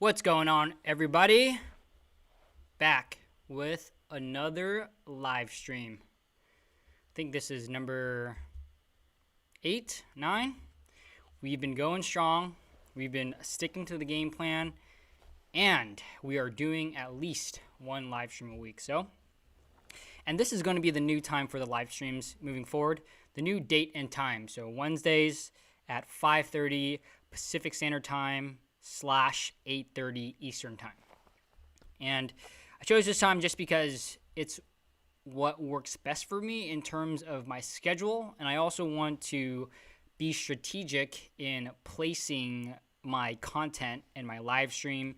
What's going on, everybody? Back with another live stream. I think this is number 8, 9. We've been going strong. We've been sticking to the game plan. And we are doing at least one live stream a week. And this is going to be the new time for the live streams moving forward. The new date and time. So Wednesdays at 5:30 Pacific Standard Time / 8:30 Eastern Time. And I chose this time just because it's what works best for me in terms of my schedule. And I also want to be strategic in placing my content and my live stream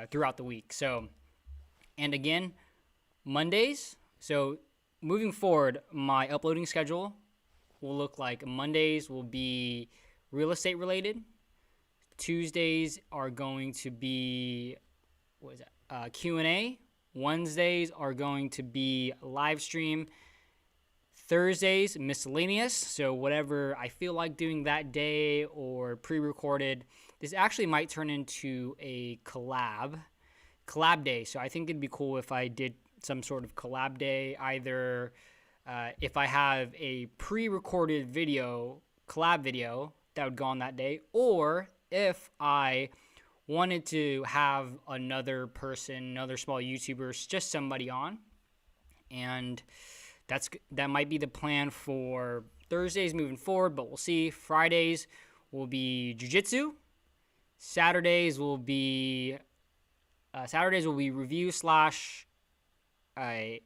throughout the week. And again, Mondays. So moving forward, my uploading schedule will look like Mondays will be real estate related. Tuesdays are going to be Q&A. Wednesdays are going to be live stream. Thursdays, miscellaneous. So whatever I feel like doing that day or pre-recorded. This actually might turn into a collab day. So I think it'd be cool if I did some sort of collab day, either if I have a pre-recorded collab video that would go on that day, or if I wanted to have another person, another small YouTuber, just somebody on. And that might be the plan for Thursdays moving forward, but we'll see. Fridays will be jiu-jitsu. Saturdays will be review slash what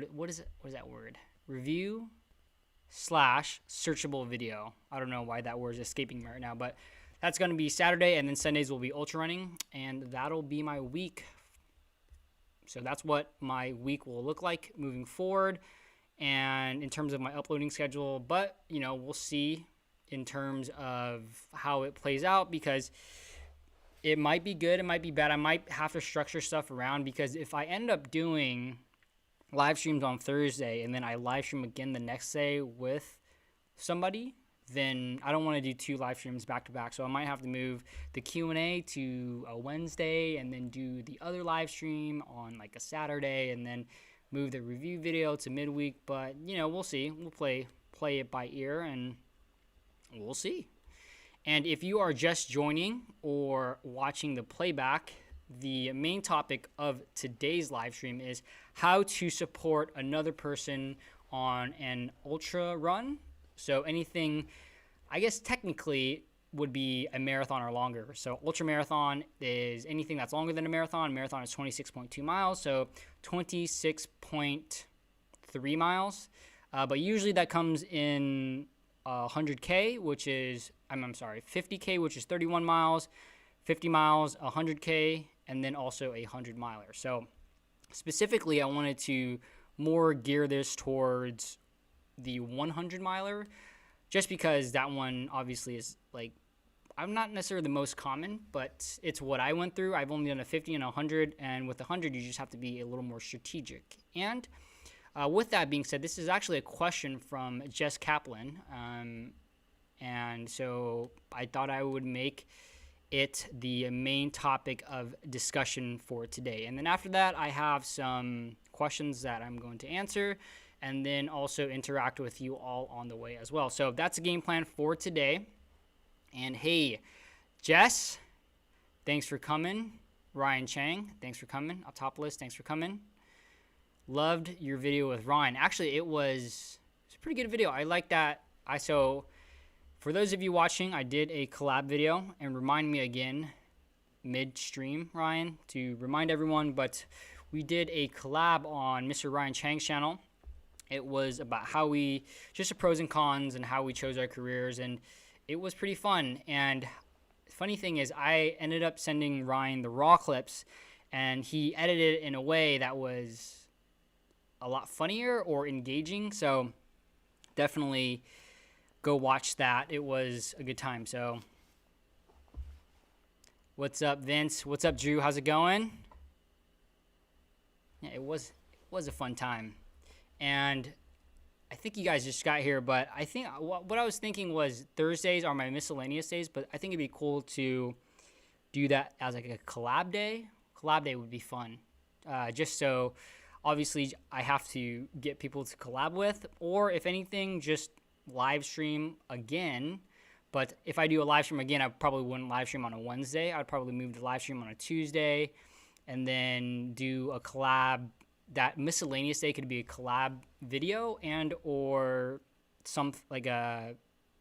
is it? What is that word? Review / searchable video. I don't know why that word is escaping me right now, but that's going to be Saturday, and then Sundays will be ultra running, and that'll be my week. So that's what my week will look like moving forward, and in terms of my uploading schedule. But we'll see in terms of how it plays out, because it might be good, it might be bad. I might have to structure stuff around, because if I end up doing live streams on Thursday and then I live stream again the next day with somebody, then I don't want to do 2 live streams back to back. So I might have to move the Q&A to a Wednesday and then do the other live stream on like a Saturday, and then move the review video to midweek. But we'll see. We'll play it by ear, and we'll see. And if you are just joining or watching the playback, the main topic of today's live stream is how to support another person on an ultra run. So anything, I guess technically would be a marathon or longer. So ultra marathon is anything that's longer than a marathon. Marathon is 26.2 miles, so 26.3 miles. But usually that comes in 100K, which is, I'm sorry, 50K, which is 31 miles, 50 miles, 100K, and then also a 100-miler. So specifically, I wanted to more gear this towards the 100-miler, just because that one obviously is I'm not necessarily the most common, but it's what I went through. I've only done a 50 and a 100, and with 100, you just have to be a little more strategic. And with that being said, this is actually a question from Jess Kaplan, and so I thought I would make it the main topic of discussion for today. And then after that, I have some questions that I'm going to answer, and then also interact with you all on the way as well. So that's a game plan for today. And hey, Jess, thanks for coming. Ryan Chang, thanks for coming. Autopolis, thanks for coming. Loved your video with Ryan. Actually, it's a pretty good video. I like that. So for those of you watching, I did a collab video, and remind me again midstream, Ryan, to remind everyone, but we did a collab on Mr. Ryan Chang's channel. It was about just the pros and cons and how we chose our careers, and it was pretty fun. And the funny thing is, I ended up sending Ryan the raw clips, and he edited it in a way that was a lot funnier or engaging. So definitely go watch that. It was a good time. So what's up, Vince? What's up, Drew? How's it going? Yeah, it was a fun time. And I think you guys just got here, but I think what I was thinking was Thursdays are my miscellaneous days, but I think it'd be cool to do that as like a collab day. Collab day would be fun. Just so obviously I have to get people to collab with, or if anything, just live stream again. But if I do a live stream again, I probably wouldn't live stream on a Wednesday. I'd probably move to live stream on a Tuesday and then do a collab. That miscellaneous day could be a collab video and or some like a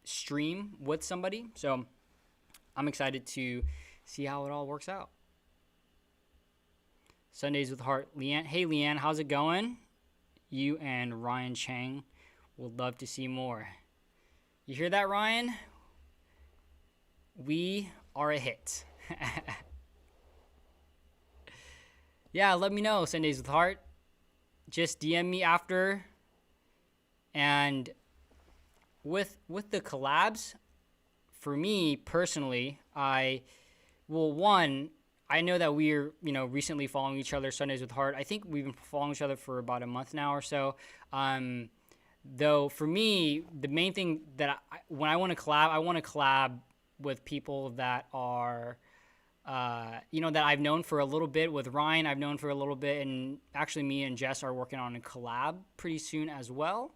stream with somebody. So I'm excited to see how it all works out. Sundays with Heart. Leanne. Hey, Leanne, how's it going? You and Ryan Chang would love to see more. You hear that, Ryan? We are a hit. Yeah, let me know, Sundays with Heart. Just DM me after. And with the collabs, for me personally, I know that we're, recently following each other, Sundays with Heart. I think we've been following each other for about a month now or so. Though for me, the main thing that when I want to collab with people that are, that I've known for a little bit. With Ryan, I've known for a little bit, and actually me and Jess are working on a collab pretty soon as well.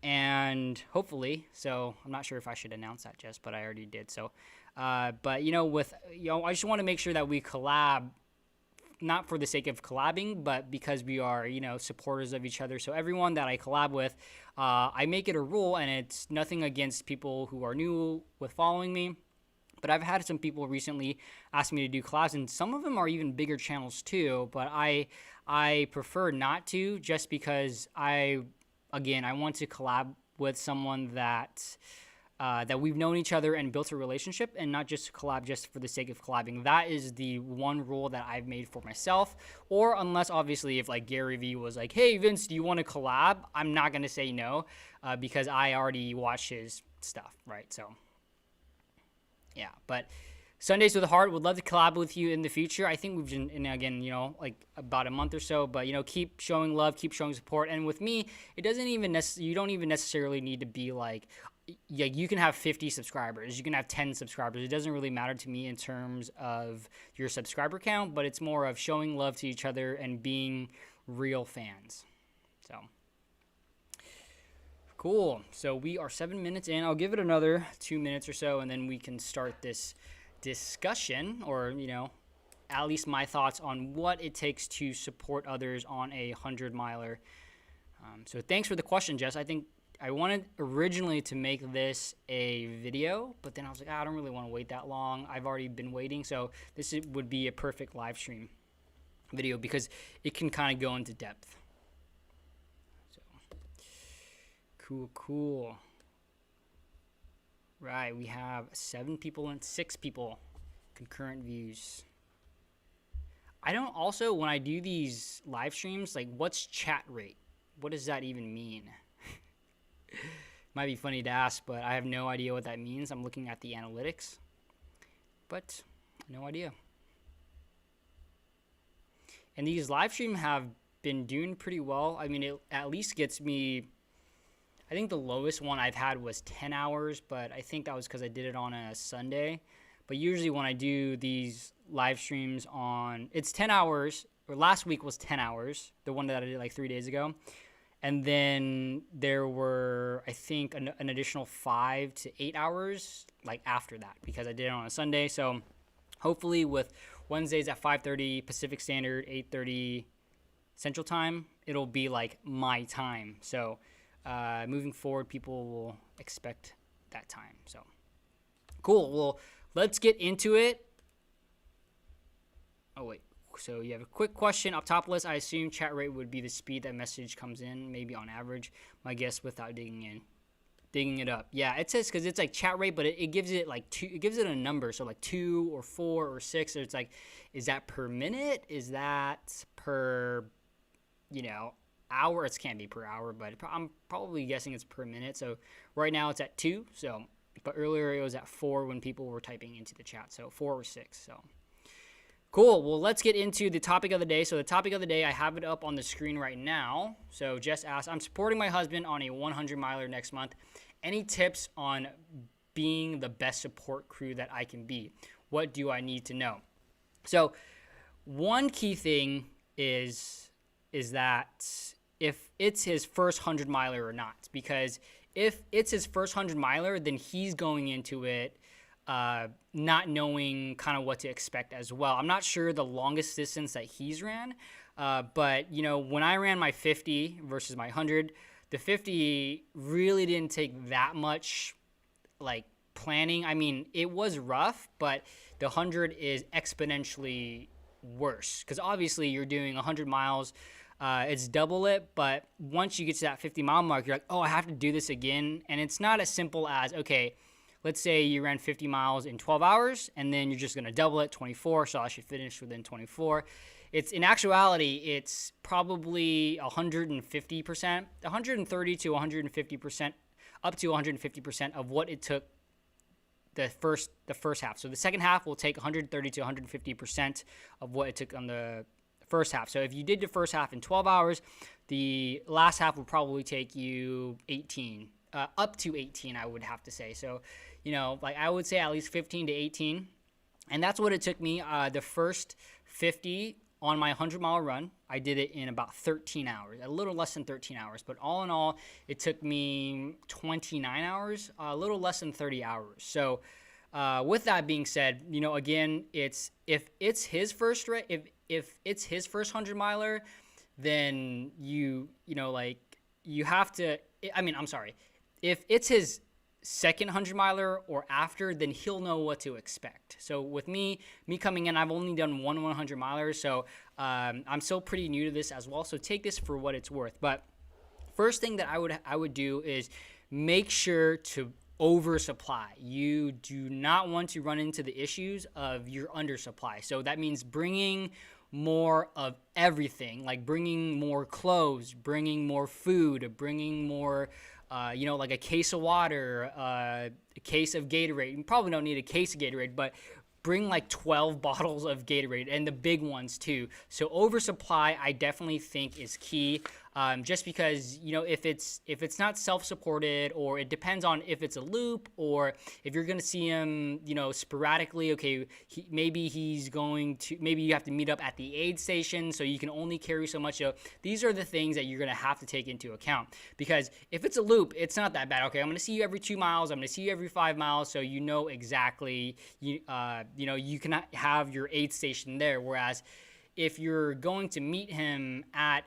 And hopefully, so I'm not sure if I should announce that, Jess, but I already did. So, I just want to make sure that we collab, not for the sake of collabing, but because we are, supporters of each other. So everyone that I collab with, I make it a rule, and it's nothing against people who are new with following me. But I've had some people recently ask me to do collabs, and some of them are even bigger channels too. But I prefer not to, just because I want to collab with someone that we've known each other and built a relationship, and not just collab just for the sake of collabing. That is the one rule that I've made for myself. Or unless obviously if like Gary Vee was like, "Hey Vince, do you want to collab?" I'm not gonna say no, because I already watch his stuff, right? So. Yeah, but Sundays with Heart would love to collab with you in the future. I think we've been, and again, like about a month or so, but, keep showing love, keep showing support. And with me, it doesn't even you don't even necessarily need to be like, yeah, you can have 50 subscribers, you can have 10 subscribers. It doesn't really matter to me in terms of your subscriber count, but it's more of showing love to each other and being real fans. So. Cool. So we are 7 minutes in. I'll give it another 2 minutes or so, and then we can start this discussion, or, at least my thoughts on what it takes to support others on a 100-miler. So thanks for the question, Jess. I think I wanted originally to make this a video, but then I was like, I don't really want to wait that long. I've already been waiting, so this would be a perfect live stream video because it can kind of go into depth. Cool. Right, we have 7 people and 6 people concurrent views. I don't also, when I do these live streams, like, what's chat rate? What does that even mean? Might be funny to ask, but I have no idea what that means. I'm looking at the analytics, but no idea. And these live streams have been doing pretty well. I mean, it at least gets me... I think the lowest one I've had was 10 hours, but I think that was because I did it on a Sunday. But usually when I do these live streams it's 10 hours, or last week was 10 hours, the one that I did like 3 days ago. And then there were, I think, an additional 5 to 8 hours like after that, because I did it on a Sunday. So hopefully with Wednesdays at 5:30 Pacific Standard, 8:30 Central Time, it'll be like my time. So moving forward, people will expect that time. So cool. Well, let's get into it. Oh, wait. So you have a quick question up top list. I assume chat rate would be the speed that message comes in, maybe on average. My guess without digging it up. Yeah, it says, because it's like chat rate, but it gives it like 2. It gives it a number. So like 2 or 4 or 6. So it's like, is that per minute? Is that per, hour? It can't be per hour, but I'm probably guessing it's per minute. So right now it's at 2. But earlier it was at 4 when people were typing into the chat. So 4 or 6. So Cool. Well, let's get into the topic of the day. So the topic of the day, I have it up on the screen right now. So Jess asked, I'm supporting my husband on a 100 miler next month. Any tips on being the best support crew that I can be? What do I need to know? So one key thing is that if it's his first 100 miler or not, because if it's his first 100 miler, then he's going into it not knowing kind of what to expect as well. I'm not sure the longest distance that he's ran, but when I ran my 50 versus my 100, the 50 really didn't take that much like planning. I mean, it was rough, but the 100 is exponentially worse because obviously you're doing 100 miles. It's double it, but once you get to that 50-mile mark, you're like, oh, I have to do this again. And it's not as simple as, okay, let's say you ran 50 miles in 12 hours, and then you're just going to double it, 24, so I should finish within 24. In actuality, it's probably 150%, 130 to 150%, up to 150% of what it took the first half. So the second half will take 130 to 150% of what it took on the first half. So if you did the first half in 12 hours, the last half will probably take you 18, up to 18, I would have to say. So, I would say at least 15 to 18. And that's what it took me. The first 50 on my 100-mile run, I did it in about 13 hours, a little less than 13 hours. But all in all, it took me 29 hours, a little less than 30 hours. So with that being said, again, if it's his first if it's his first 100-miler, then you have to, I'm sorry. If it's his second 100-miler or after, then he'll know what to expect. So with me coming in, I've only done one 100-miler, so I'm still pretty new to this as well. So take this for what it's worth. But first thing that I would do is make sure to oversupply. You do not want to run into the issues of your undersupply. So that means bringing more of everything, like bringing more clothes, bringing more food, bringing more like a case of water, a case of Gatorade. You probably don't need a case of Gatorade, but bring like 12 bottles of Gatorade, and the big ones too. So oversupply, I definitely think, is key. Just because, if it's not self-supported, or it depends on if it's a loop, or if you're going to see him, sporadically, okay, maybe you have to meet up at the aid station, so you can only carry so much. So these are the things that you're going to have to take into account, because if it's a loop, it's not that bad. Okay, I'm going to see you every 2 miles. I'm going to see you every 5 miles. So exactly, you can have your aid station there. Whereas if you're going to meet him at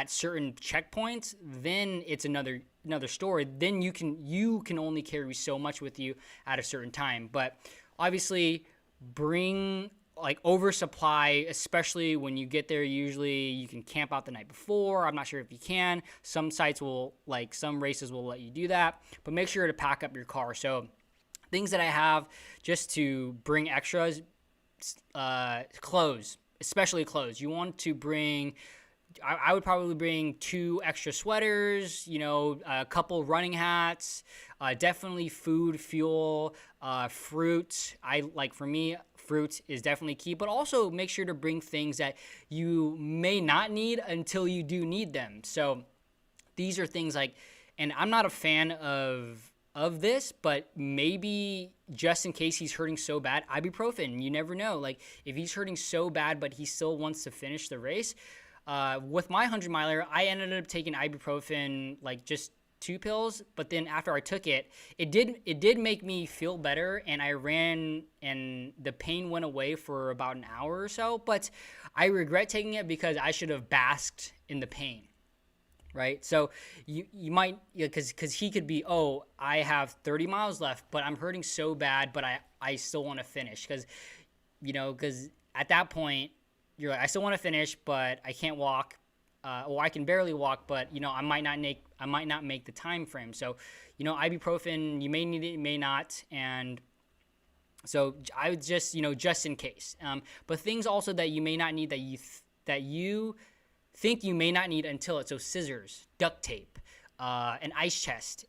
certain checkpoints, then it's another story. Then you can only carry so much with you at a certain time. But obviously, bring oversupply, especially when you get there. Usually you can camp out the night before. I'm not sure if you can. Some sites will, some races will let you do that. But make sure to pack up your car. So things that I have just to bring extras, clothes, especially clothes. You want to bring, I would probably bring 2 extra sweaters, a couple running hats, definitely food, fuel, fruit. For me, fruit is definitely key, but also make sure to bring things that you may not need until you do need them. So these are things and I'm not a fan of this, but maybe just in case he's hurting so bad, ibuprofen. You never know. If he's hurting so bad, but he still wants to finish the race. With my 100-miler, I ended up taking ibuprofen, just 2 pills, but then after I took it, it did make me feel better, and I ran, and the pain went away for about an hour or so, but I regret taking it because I should have basked in the pain, right? So you might, because he could be, oh, I have 30 miles left, but I'm hurting so bad, but I still want to finish, because at that point, you're like, I still want to finish, but I can't walk, or I can barely walk, but I might not make the time frame. So, ibuprofen, you may need it, you may not, and so I would just just in case. But things also that you may not need, that you think you may not need until it's, so scissors, duct tape, an ice chest,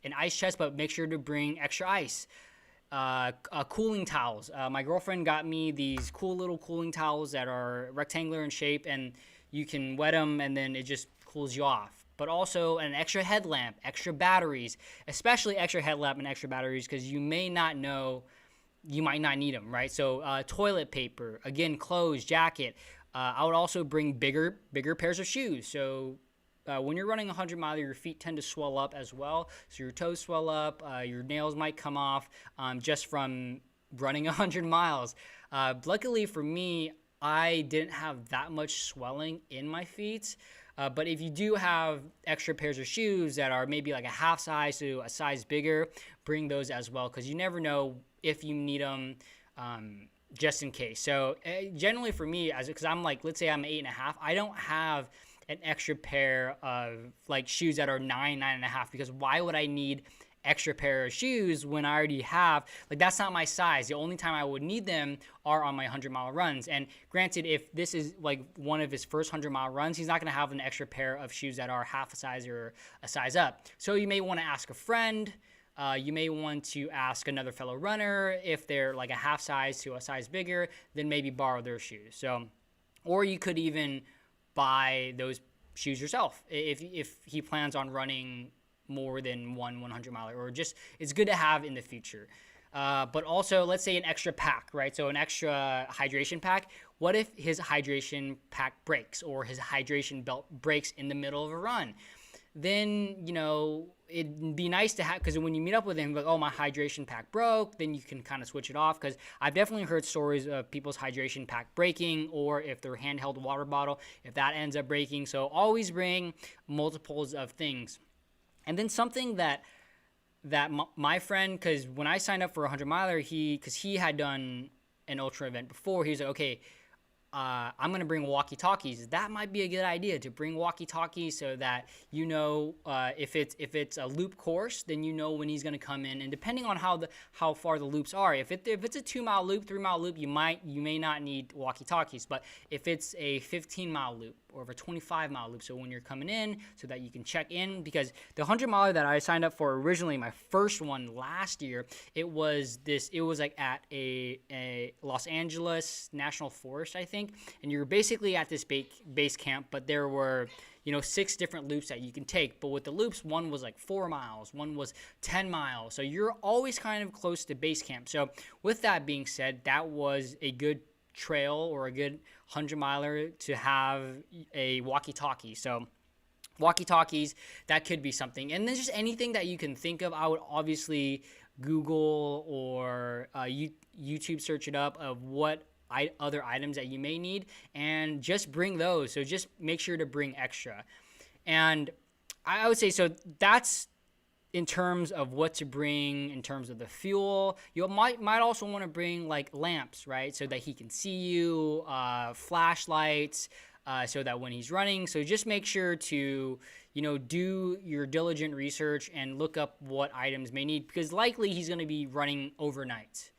but make sure to bring extra ice. cooling towels. My girlfriend got me these cool little cooling towels that are rectangular in shape, and you can wet them and then it just cools you off. But also an extra headlamp, extra batteries, especially extra headlamp and extra batteries, because you may not know, you might not need them, right? So toilet paper, again, clothes, jacket. I would also bring bigger pairs of shoes. So when you're running 100 miles, your feet tend to swell up as well. So your toes swell up, your nails might come off just from running 100 miles. Luckily for me, I didn't have that much swelling in my feet. But if you do have extra pairs of shoes that are maybe like a half size to a size bigger, bring those as well, because you never know if you need them just in case. So generally for me, because I'm like, let's say I'm 8.5, I don't have an extra pair of like shoes that are 9.5, because why would I need extra pair of shoes when I already have, like, that's not my size. The only time I would need them are on my 100-mile runs. And granted, if this is like one of his first 100-mile runs, he's not going to have an extra pair of shoes that are half a size or a size up. So you may want to ask a friend. You may want to ask another fellow runner if they're like a half size to a size bigger, then maybe borrow their shoes. So, or you could even buy those shoes yourself if he plans on running more than one 100-miler, or just, it's good to have in the future. But also, let's say an extra pack, right? So an extra hydration pack. What if his hydration pack breaks, or his hydration belt breaks in the middle of a run? Then, you know, it'd be nice to have, because when you meet up with him, like, oh, my hydration pack broke, then you can kind of switch it off, because I've definitely heard stories of people's hydration pack breaking, or if their handheld water bottle, if that ends up breaking. So always bring multiples of things. And then something that my friend, because when I signed up for a 100-miler, because he had done an ultra event before, he was like, okay, I'm going to bring Walkie Talkies. That might be a good idea, to bring Walkie Talkies, so that you know if it's a loop course, then you know when he's going to come in. And depending on how far the loops are, if it's a 2-mile loop, 3-mile loop, you may not need Walkie Talkies. But if it's a 15-mile loop or a 25-mile loop, so when you're coming in, so that you can check in, because the 100-miler that I signed up for originally, my first one last year, it was like at a Los Angeles National Forest, I think. And you're basically at this base camp, but there were, 6 different loops that you can take. But with the loops, one was like 4 miles, one was 10 miles. So you're always kind of close to base camp. So with that being said, that was a good trail, or a good 100-miler, to have a walkie-talkie. So walkie-talkies, that could be something. And then just anything that you can think of. I would obviously Google or YouTube search it up of what other items that you may need, and just bring those. So just make sure to bring extra. And I would say, so that's in terms of what to bring in terms of the fuel. You might also want to bring like lamps, right? So that he can see you, flashlights, so that when he's running. So just make sure to, do your diligent research and look up what items may need, because likely he's going to be running overnight.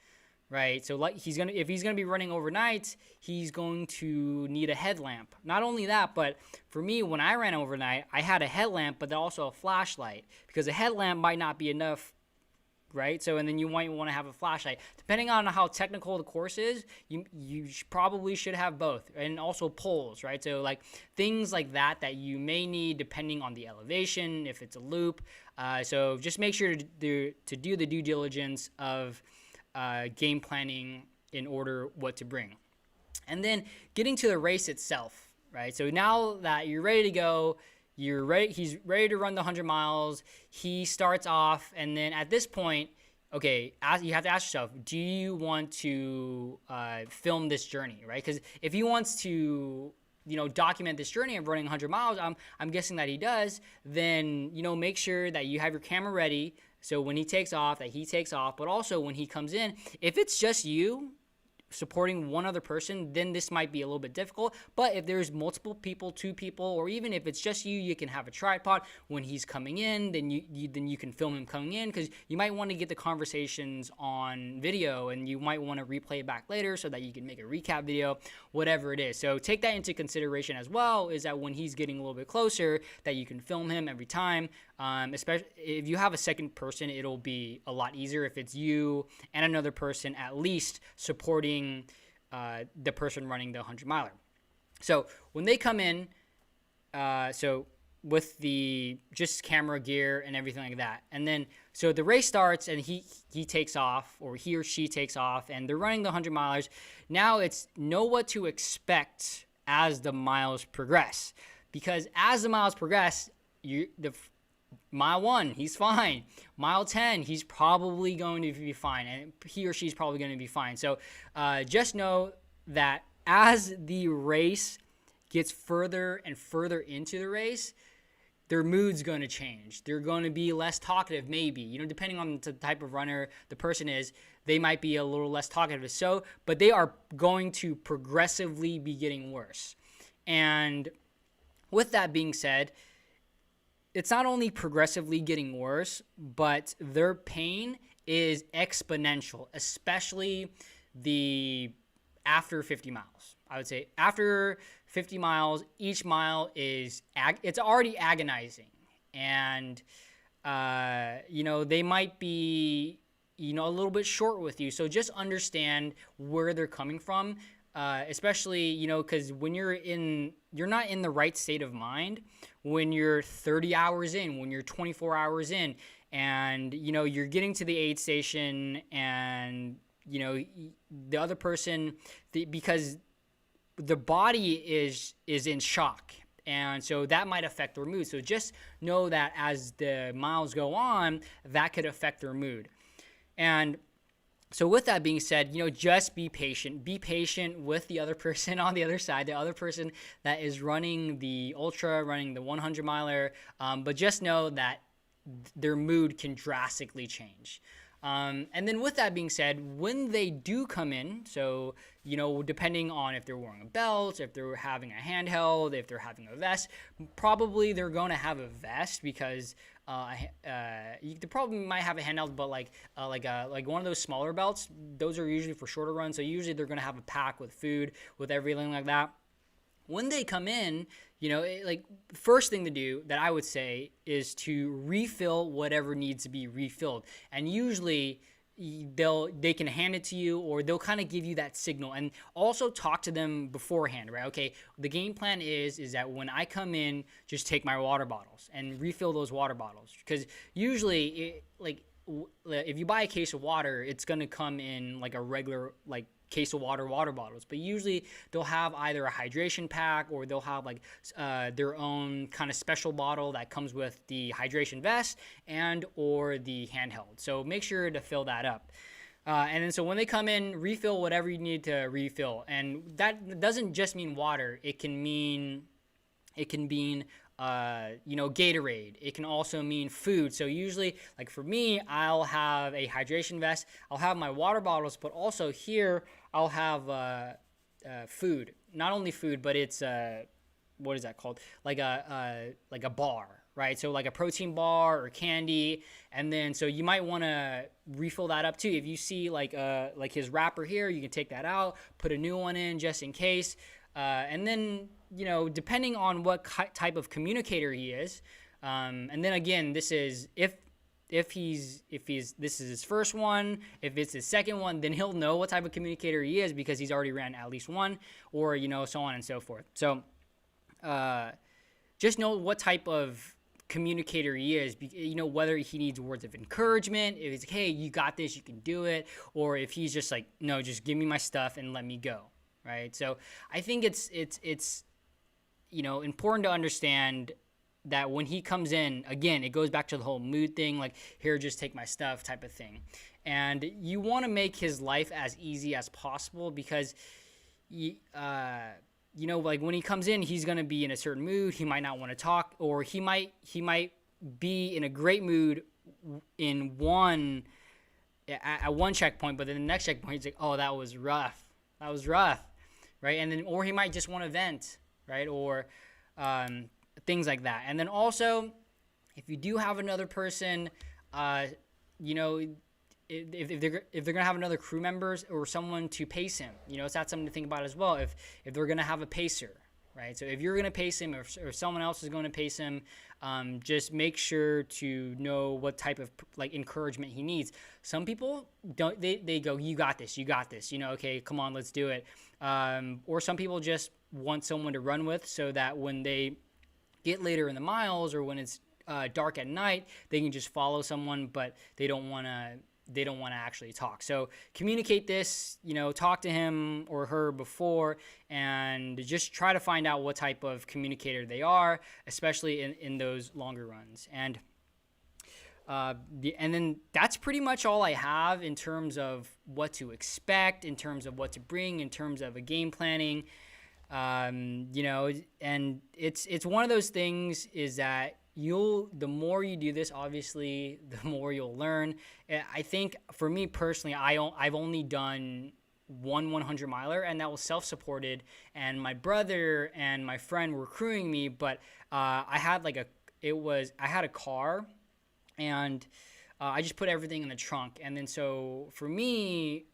Right, so if he's gonna be running overnight, he's going to need a headlamp. Not only that, but for me, when I ran overnight, I had a headlamp, but also a flashlight, because a headlamp might not be enough, right? So, and then you might want to have a flashlight. Depending on how technical the course is, you probably should have both, and also poles, right? So like things like that you may need depending on the elevation, if it's a loop. So just make sure to do the due diligence of game planning in order what to bring. And then getting to the race itself, right? So now that you're ready to go, he's ready to run the 100 miles, he starts off, and then at this point, okay, you have to ask yourself, do you want to film this journey, right? Because if he wants to document this journey of running 100 miles, I'm guessing that he does, then, make sure that you have your camera ready. So when he takes off, but also when he comes in, if it's just you, supporting one other person, then this might be a little bit difficult. But if there's multiple people, 2 people, or even if it's just you, you can have a tripod. When he's coming in, then you can film him coming in, because you might want to get the conversations on video, and you might want to replay it back later so that you can make a recap video, whatever it is. So take that into consideration as well, is that when he's getting a little bit closer, that you can film him every time. Especially if you have a second person, it'll be a lot easier if it's you and another person at least supporting the person running the 100-miler. So when they come in, so with the just camera gear and everything like that, and then so the race starts and he takes off, or he or she takes off, and they're running the 100 milers. Now it's know what to expect as the miles progress, because as the miles progress, Mile 1, he's fine. Mile 10, he's probably going to be fine, and he or she's probably going to be fine. So just know that as the race gets further and further into the race, their mood's going to change. They're going to be less talkative, maybe. Depending on the type of runner the person is, they might be a little less talkative. But they are going to progressively be getting worse. And with that being said, it's not only progressively getting worse, but their pain is exponential, especially after 50 miles. I would say after 50 miles, each mile it's already agonizing. And, they might be, a little bit short with you. So just understand where they're coming from, especially, because when you're not in the right state of mind when you're 30 hours in, when you're 24 hours in, and, you're getting to the aid station, and, the other person, because the body is in shock. And so that might affect their mood. So just know that as the miles go on, that could affect their mood. And so with that being said, just be patient. Be patient with the other person on the other side, the other person that is running the ultra, running the 100 miler. But just know that their mood can drastically change. And then with that being said, when they do come in, so, depending on if they're wearing a belt, if they're having a handheld, if they're having a vest, probably they're going to have a vest, because they probably might have a handheld, but like one of those smaller belts, those are usually for shorter runs. So usually they're going to have a pack with food, with everything like that. When they come in, first thing to do that I would say is to refill whatever needs to be refilled. And usually they can hand it to you, or they'll kind of give you that signal. And also talk to them beforehand, right? Okay, the game plan is that when I come in, just take my water bottles and refill those water bottles. Because usually, if you buy a case of water, it's going to come in like a regular, case of water bottles, but usually they'll have either a hydration pack, or they'll have their own kind of special bottle that comes with the hydration vest and or the handheld. So make sure to fill that up. And then so when they come in, refill whatever you need to refill. And that doesn't just mean water. It can mean Gatorade. It can also mean food. So usually, for me, I'll have a hydration vest. I'll have my water bottles, but also here I'll have food. Not only food, but it's what is that called? Like a bar, right? So like a protein bar or candy. And then so you might want to refill that up too. If you see like his wrapper here, you can take that out, put a new one in just in case. And then, depending on what type of communicator he is, and then again, this is if this is his first one, if it's his second one, then he'll know what type of communicator he is, because he's already ran at least one, or so on and so forth. So just know what type of communicator he is, whether he needs words of encouragement, if it's hey, you got this, you can do it, or if he's just like, no, just give me my stuff and let me go. Right. So I think it's important to understand that when he comes in, again, it goes back to the whole mood thing, like here, just take my stuff type of thing. And you want to make his life as easy as possible, because when he comes in, he's going to be in a certain mood. He might not want to talk, or he might be in a great mood at one checkpoint, but then the next checkpoint, he's like, oh, that was rough. that was rough, right? And then, or he might just want to vent, right? Or things like that. And then also, if you do have another person, you know, if they're gonna have another crew members or someone to pace him, you know, it's that's something to think about as well. If they're gonna have a pacer, right? So if you're gonna pace him, or someone else is going to pace him, just make sure to know what type of like encouragement he needs. Some people don't. They go, you got this, you got this. You know, okay, come on, let's do it. Or some people just want someone to run with, so that when they get later in the miles or when it's dark at night, they can just follow someone, but they don't want to actually talk. So communicate this, you know, talk to him or her before, and just try to find out what type of communicator they are, especially in those longer runs. And then that's pretty much all I have in terms of what to expect, in terms of what to bring, in terms of a game planning. You know, and it's one of those things is that the more you do this, obviously, the more you'll learn. I think for me personally, I've only done one 100 miler, and that was self-supported. And my brother and my friend were crewing me, but I had a car, and I just put everything in the trunk. And then so for me,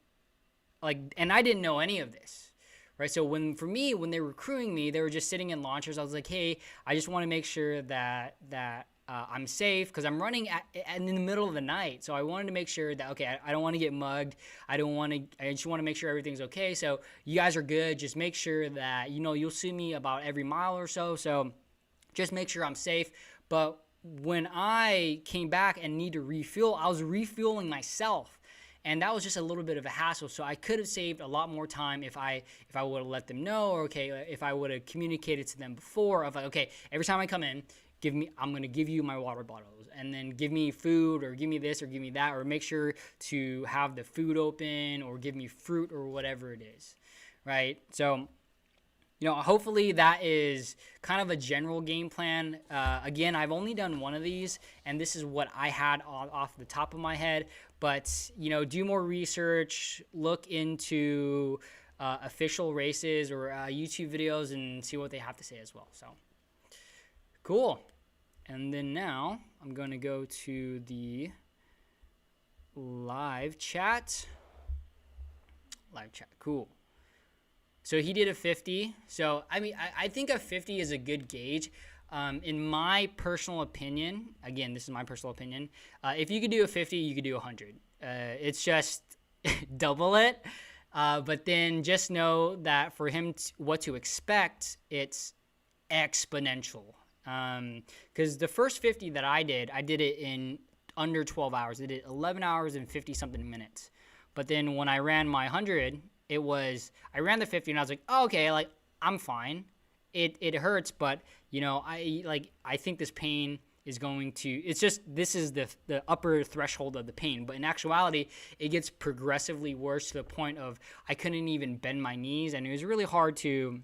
and I didn't know any of this. Right, so when they were crewing me, they were just sitting in launchers. I was like, hey, I just want to make sure that I'm safe, because I'm running in the middle of the night. So I wanted to make sure that, okay, I don't want to get mugged. I just want to make sure everything's okay. So you guys are good. Just make sure that, you know, you'll see me about every mile or so. So just make sure I'm safe. But when I came back and need to refuel, I was refueling myself. And that was just a little bit of a hassle. So I could have saved a lot more time if I would have let them know, or if I would have communicated to them before of like, okay, every time I come in, I'm going to give you my water bottles, and then give me food, or give me this, or give me that, or make sure to have the food open, or give me fruit, or whatever it is, right? So, you know, hopefully that is kind of a general game plan. Again, I've only done one of these, and this is what I had off the top of my head. But, you know, do more research, look into official races or YouTube videos, and see what they have to say as well. So, cool. And then now I'm going to go to the live chat. Live chat, cool. So he did a 50. So, I mean, I think a 50 is a good gauge. In my personal opinion, again, this is my personal opinion, if you could do a 50, you could do 100. It's just double it. But then just know that for him, what to expect, it's exponential. Because the first 50 that I did it in under 12 hours. I did 11 hours and 50-something minutes. But then when I ran my 100, I ran the 50 and I was like, oh, okay, like, I'm fine. It hurts, but, you know, I think this pain is going to, it's just, this is the upper threshold of the pain. But in actuality, it gets progressively worse to the point of I couldn't even bend my knees, and it was really hard to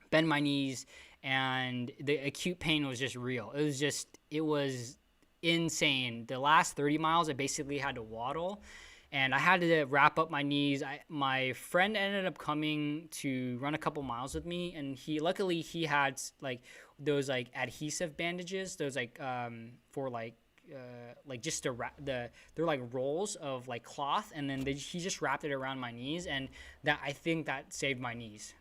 bend my knees, and the acute pain was just real. It was insane. The last 30 miles, I basically had to waddle, and I had to wrap up my knees. My friend ended up coming to run a couple miles with me, and luckily he had like those like adhesive bandages, those like for like just to wrap they're like rolls of like cloth, and then he just wrapped it around my knees, and I think that saved my knees.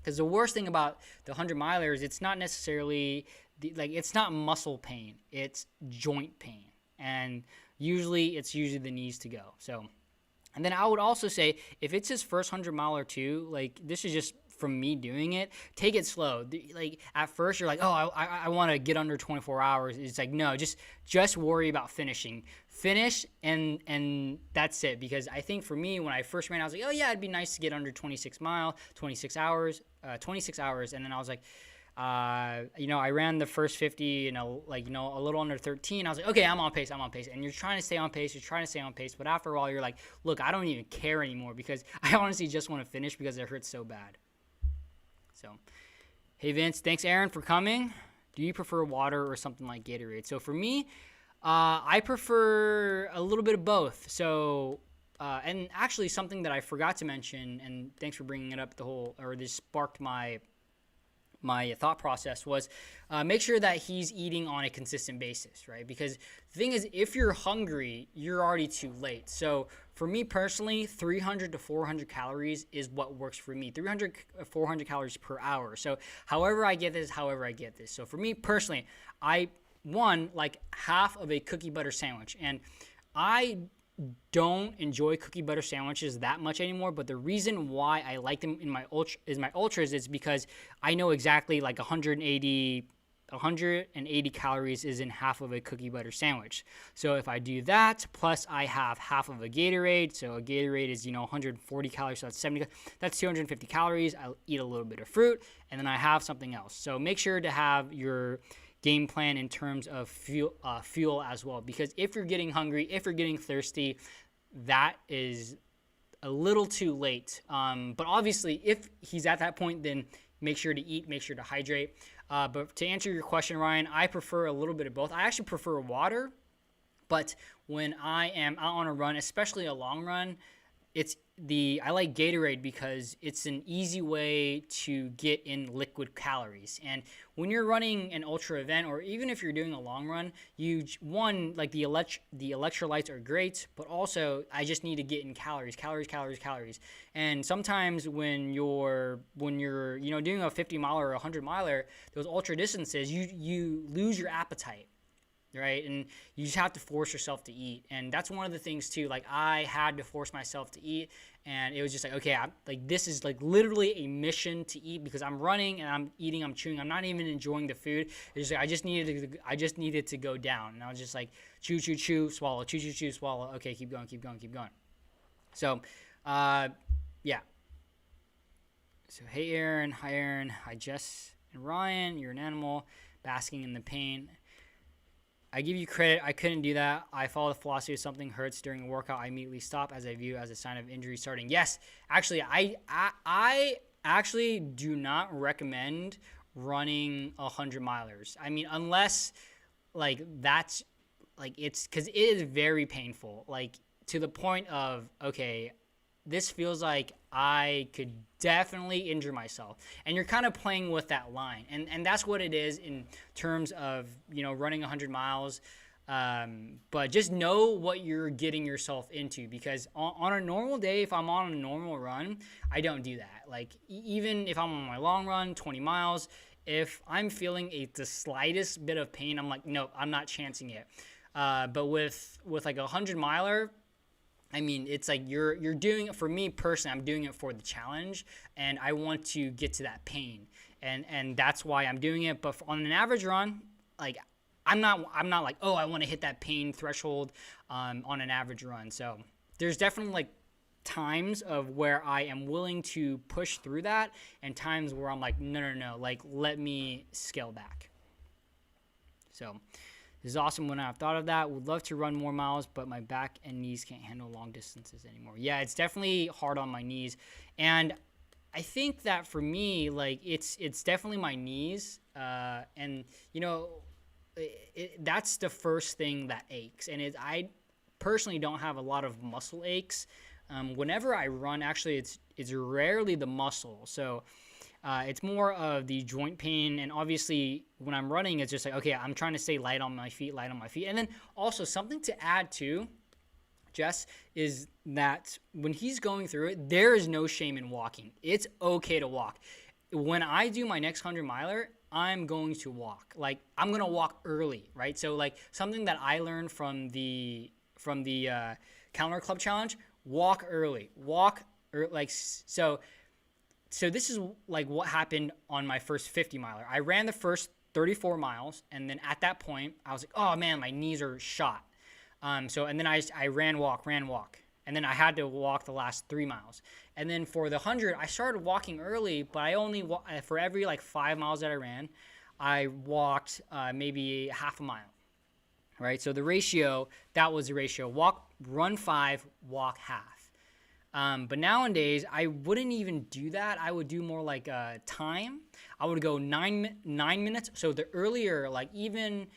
Because the worst thing about the 100 milers, it's not necessarily it's not muscle pain, it's joint pain, and usually the knees to go. So, and then I would also say, if it's his first 100 miler too, like, this is just from me doing it, take it slow. Like, at first you're like, oh, I want to get under 24 hours. It's like, no, just worry about finishing. Finish, and that's it. Because I think for me, when I first ran, I was like, oh yeah, it'd be nice to get under 26 hours. And then I was like, I ran the first 50 a little under 13. I was like, okay, I'm on pace. And you're trying to stay on pace. But after a while, you're like, look, I don't even care anymore, because I honestly just want to finish because it hurts so bad. So, hey, Vince, thanks, Aaron, for coming. Do you prefer water or something like Gatorade? So for me, I prefer a little bit of both. So and actually something that I forgot to mention, and thanks for bringing it up, this sparked my thought process was make sure that he's eating on a consistent basis, right? Because the thing is, if you're hungry, you're already too late. So for me personally, 300 to 400 calories is what works for me. 300, 400 calories per hour. So however I get this. So for me personally, I won like half of a cookie butter sandwich. And I don't enjoy cookie butter sandwiches that much anymore, but the reason why I like them in my ultras is because I know exactly like 180 calories is in half of a cookie butter sandwich. So if I do that, plus I have half of a Gatorade, so a Gatorade is 140 calories, so that's 250 calories. I'll eat a little bit of fruit, and then I have something else. So make sure to have your game plan in terms of fuel as well, because if you're getting hungry, if you're getting thirsty, that is a little too late. But obviously, if he's at that point, then make sure to eat, make sure to hydrate. But to answer your question, Ryan, I prefer a little bit of both. I actually prefer water, but when I am out on a run, especially a long run, I like Gatorade because it's an easy way to get in liquid calories. And when you're running an ultra event, or even if you're doing a long run, the electrolytes are great, but also I just need to get in calories. And sometimes when you're doing a 50 miler or a 100 miler, those ultra distances, you lose your appetite. Right? And you just have to force yourself to eat. And that's one of the things too, like I had to force myself to eat, and it was just like, okay, this is like literally a mission to eat, because I'm running and I'm eating, I'm chewing, I'm not even enjoying the food. It's just like, I just needed to go down. And I was just like, chew, swallow, chew, swallow. Okay, keep going. So, yeah. So, hey, Aaron. Hi, Aaron. Hi, Jess and Ryan. You're an animal basking in the pain. I give you credit. I couldn't do that. I follow the philosophy of something hurts during a workout, I immediately stop, as I view as a sign of injury starting. Yes, actually, I actually do not recommend running 100 milers. I mean, unless like that's like it's because it is very painful. Like to the point of, okay, this feels like I could definitely injure myself. And you're kind of playing with that line. And that's what it is in terms of, running 100 miles. But just know what you're getting yourself into, because on a normal day, if I'm on a normal run, I don't do that. Like even if I'm on my long run, 20 miles, if I'm feeling the slightest bit of pain, I'm like, nope, I'm not chancing it. But with like a 100 miler, I mean, it's like you're doing it. For me personally, I'm doing it for the challenge, and I want to get to that pain, and that's why I'm doing it. But on an average run, like I'm not like, oh, I want to hit that pain threshold on an average run. So there's definitely like times of where I am willing to push through that, and times where I'm like, no, like let me scale back. So this is awesome. When I've thought of that, would love to run more miles, but my back and knees can't handle long distances anymore. Yeah, it's definitely hard on my knees. And I think that for me, like it's definitely my knees. And that's the first thing that aches. And I personally don't have a lot of muscle aches. Whenever I run, actually, it's rarely the muscle. So it's more of the joint pain, and obviously when I'm running, it's just like, okay, I'm trying to stay light on my feet. And then also something to add to, Jess, is that when he's going through it, there is no shame in walking. It's okay to walk. When I do my next 100 miler, I'm going to walk. Like I'm going to walk early, right? So like something that I learned from the Counter Club Challenge, walk early. So this is like what happened on my first 50 miler. I ran the first 34 miles, and then at that point, I was like, oh man, my knees are shot. And then I ran, walk, and then I had to walk the last 3 miles. And then for the 100, I started walking early, but I only for every like 5 miles that I ran, I walked maybe half a mile. Right? So that was the ratio: run 5, walk half. But nowadays, I wouldn't even do that. I would do more like time. I would go 9 minutes. So the earlier, like even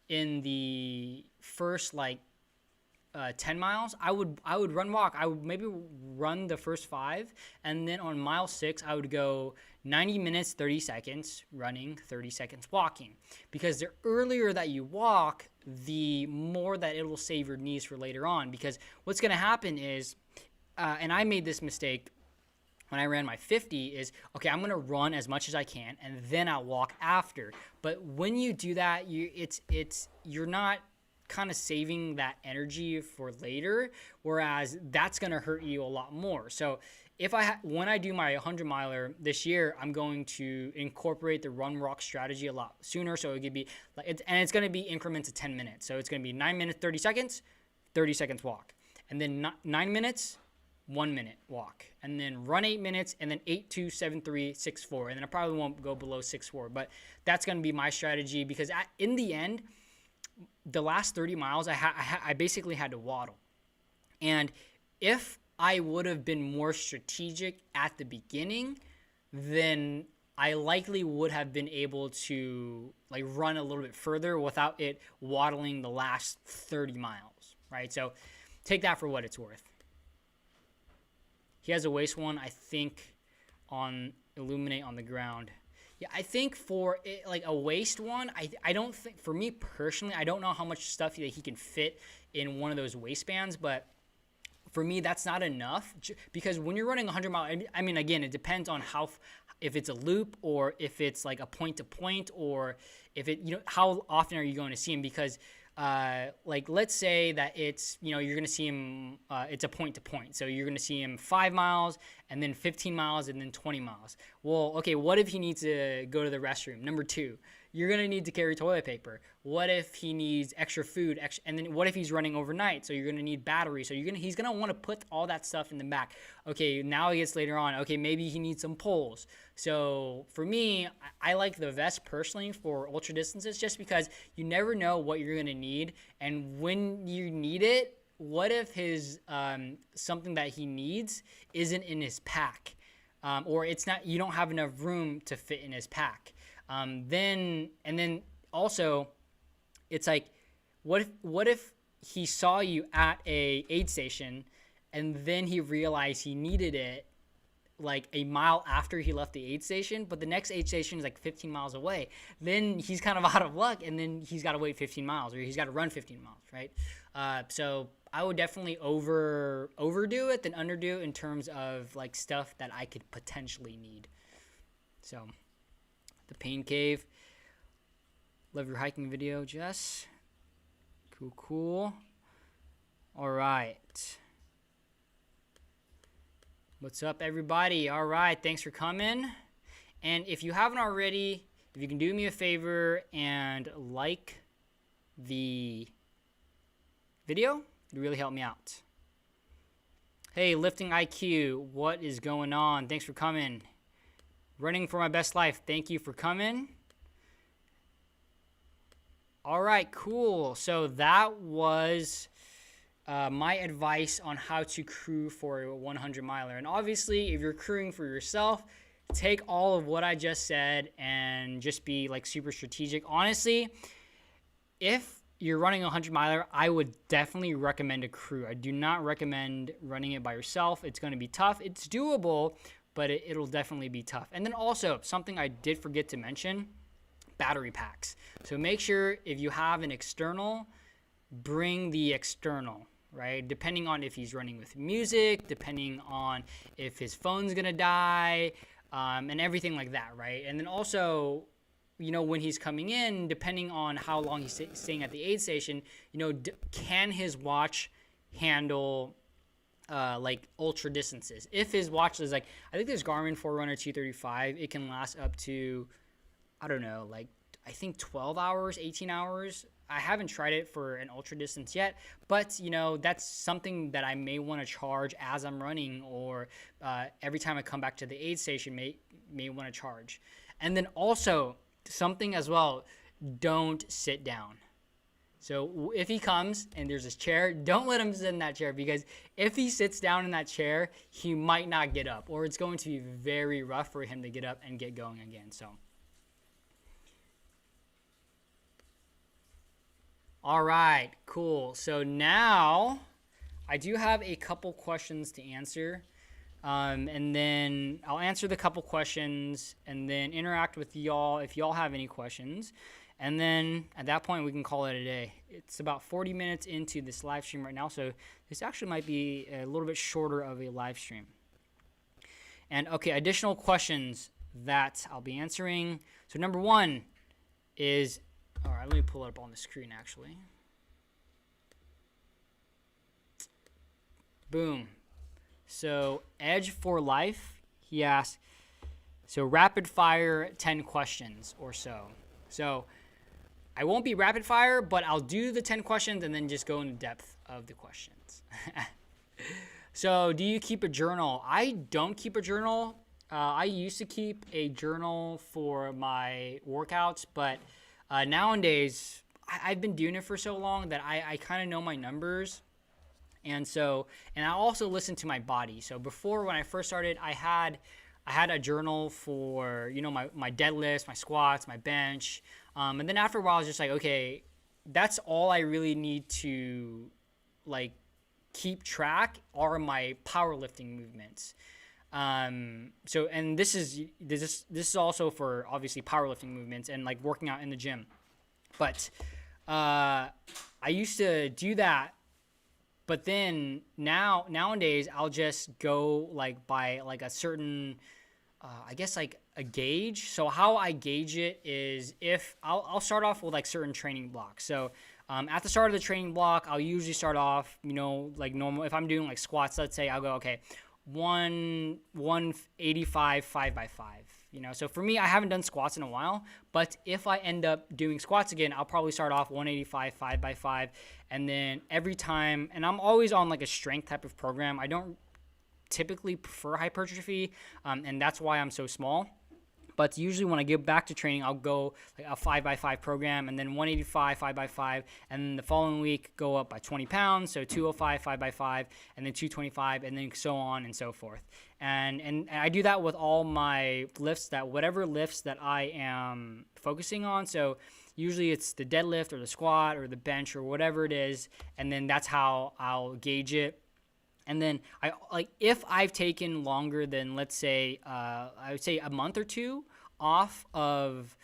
in the first like 10 miles, I would run walk. I would maybe run the first 5, and then on mile 6 I would go 90 minutes 30 seconds running, 30 seconds walking, because the earlier that you walk, the more that it will save your knees for later on. Because what's going to happen is, and I made this mistake when I ran my 50, is, okay, I'm going to run as much as I can and then I'll walk after. But when you do that, you're not kind of saving that energy for later, whereas that's going to hurt you a lot more. So when I do my 100 miler this year, I'm going to incorporate the run walk strategy a lot sooner. So it could be it's going to be increments of 10 minutes. So it's going to be 9 minutes, 30 seconds walk, and then 9 minutes, 1 minute walk, and then run 8 minutes, and then 8, 2, 7, 3, 6, 4. And then I probably won't go below 6, 4, but that's going to be my strategy, because in the end, the last 30 miles, I basically had to waddle. And if I would have been more strategic at the beginning, then I likely would have been able to run a little bit further without it waddling the last 30 miles, right? So take that for what it's worth. He has a waist one, I think, on Illuminate on the ground. Yeah, I think for it, a waist one, I don't think, for me personally, I don't know how much stuff that he can fit in one of those waistbands, but for me, that's not enough, because when you're running 100 miles, I mean, again, it depends on if it's a loop, or if it's a point to point, or if how often are you going to see him? Because let's say that it's, you're going to see him, it's a point to point. So you're going to see him 5 miles, and then 15 miles, and then 20 miles. Well, okay, what if he needs to go to the restroom? Number 2, you're going to need to carry toilet paper. What if he needs extra food? And then what if he's running overnight? So you're going to need batteries. So he's going to want to put all that stuff in the back. Okay, now he gets later on. Okay, maybe he needs some poles. So for me, I like the vest personally for ultra distances, just because you never know what you're going to need. And when you need it, what if his something that he needs isn't in his pack, or it's not, you don't have enough room to fit in his pack? Then also, it's what if he saw you at a aid station, and then he realized he needed it a mile after he left the aid station, but the next aid station is 15 miles away? Then he's kind of out of luck, and then he's got to wait 15 miles, or he's got to run 15 miles, right? So I would definitely overdo it than underdo it in terms of stuff that I could potentially need. So the Pain Cave, love your hiking video, Jess. Cool. All right. What's up, everybody? All right, thanks for coming. And if you haven't already, if you can do me a favor and like the video, it'd really help me out. Hey, Lifting IQ, what is going on? Thanks for coming. Running for my best life, thank you for coming. All right, cool. So that was my advice on how to crew for a 100 miler. And obviously, if you're crewing for yourself, take all of what I just said and just be super strategic. Honestly, if you're running a 100 miler, I would definitely recommend a crew. I do not recommend running it by yourself. It's going to be tough. It's doable, but it'll definitely be tough. And then also, something I did forget to mention, battery packs. So make sure if you have an external, bring the external, right? Depending on if he's running with music, depending on if his phone's gonna die, and everything like that, right? And then also, when he's coming in, depending on how long he's staying at the aid station, can his watch handle ultra distances? If his watch is I think there's Garmin Forerunner 235, it can last up to, I don't know, I think 12 hours, 18 hours. I haven't tried it for an ultra distance yet, but that's something that I may want to charge as I'm running, or every time I come back to the aid station may want to charge. And then also something as well, don't sit down. So if he comes and there's this chair, don't let him sit in that chair, because if he sits down in that chair, he might not get up, or it's going to be very rough for him to get up and get going again. So All right, cool. So now I do have a couple questions to answer. And then I'll answer the couple questions and then interact with y'all if y'all have any questions. And then at that point, we can call it a day. It's about 40 minutes into this live stream right now, so this actually might be a little bit shorter of a live stream. And okay, additional questions that I'll be answering. So number one is, all right, let me pull it up on the screen actually. Boom. So Edge for Life, he asked, so rapid fire 10 questions or so. So I won't be rapid fire, but I'll do the 10 questions and then just go into depth of the questions. So do you keep a journal? I don't keep a journal. I used to keep a journal for my workouts, but nowadays I've been doing it for so long that I kind of know my numbers. And I also listen to my body. So before, when I first started, I had a journal for, my deadlifts, my squats, my bench. And then after a while, I was just like, okay, that's all I really need to keep track are my powerlifting movements. And this is also for obviously powerlifting movements and like working out in the gym. But I used to do that. But then nowadays I'll just go by a certain, I guess a gauge. So how I gauge it is if I'll start off with certain training blocks. So at the start of the training block, I'll usually start off, like normal. If I'm doing squats, let's say, I'll go, okay, 185 5x5. So for me, I haven't done squats in a while, but if I end up doing squats again, I'll probably start off 185 5x5, and then every time, and I'm always on a strength type of program. I don't typically prefer hypertrophy, and that's why I'm so small. But usually when I get back to training, I'll go a 5x5 program, and then 185 5x5, and then the following week go up by 20 pounds, so 205 5x5, and then 225, and then so on and so forth. And I do that with all my lifts, whatever lifts that I am focusing on. So usually it's the deadlift or the squat or the bench or whatever it is, and then that's how I'll gauge it. And then if I've taken longer than, let's say, I would say a month or two off of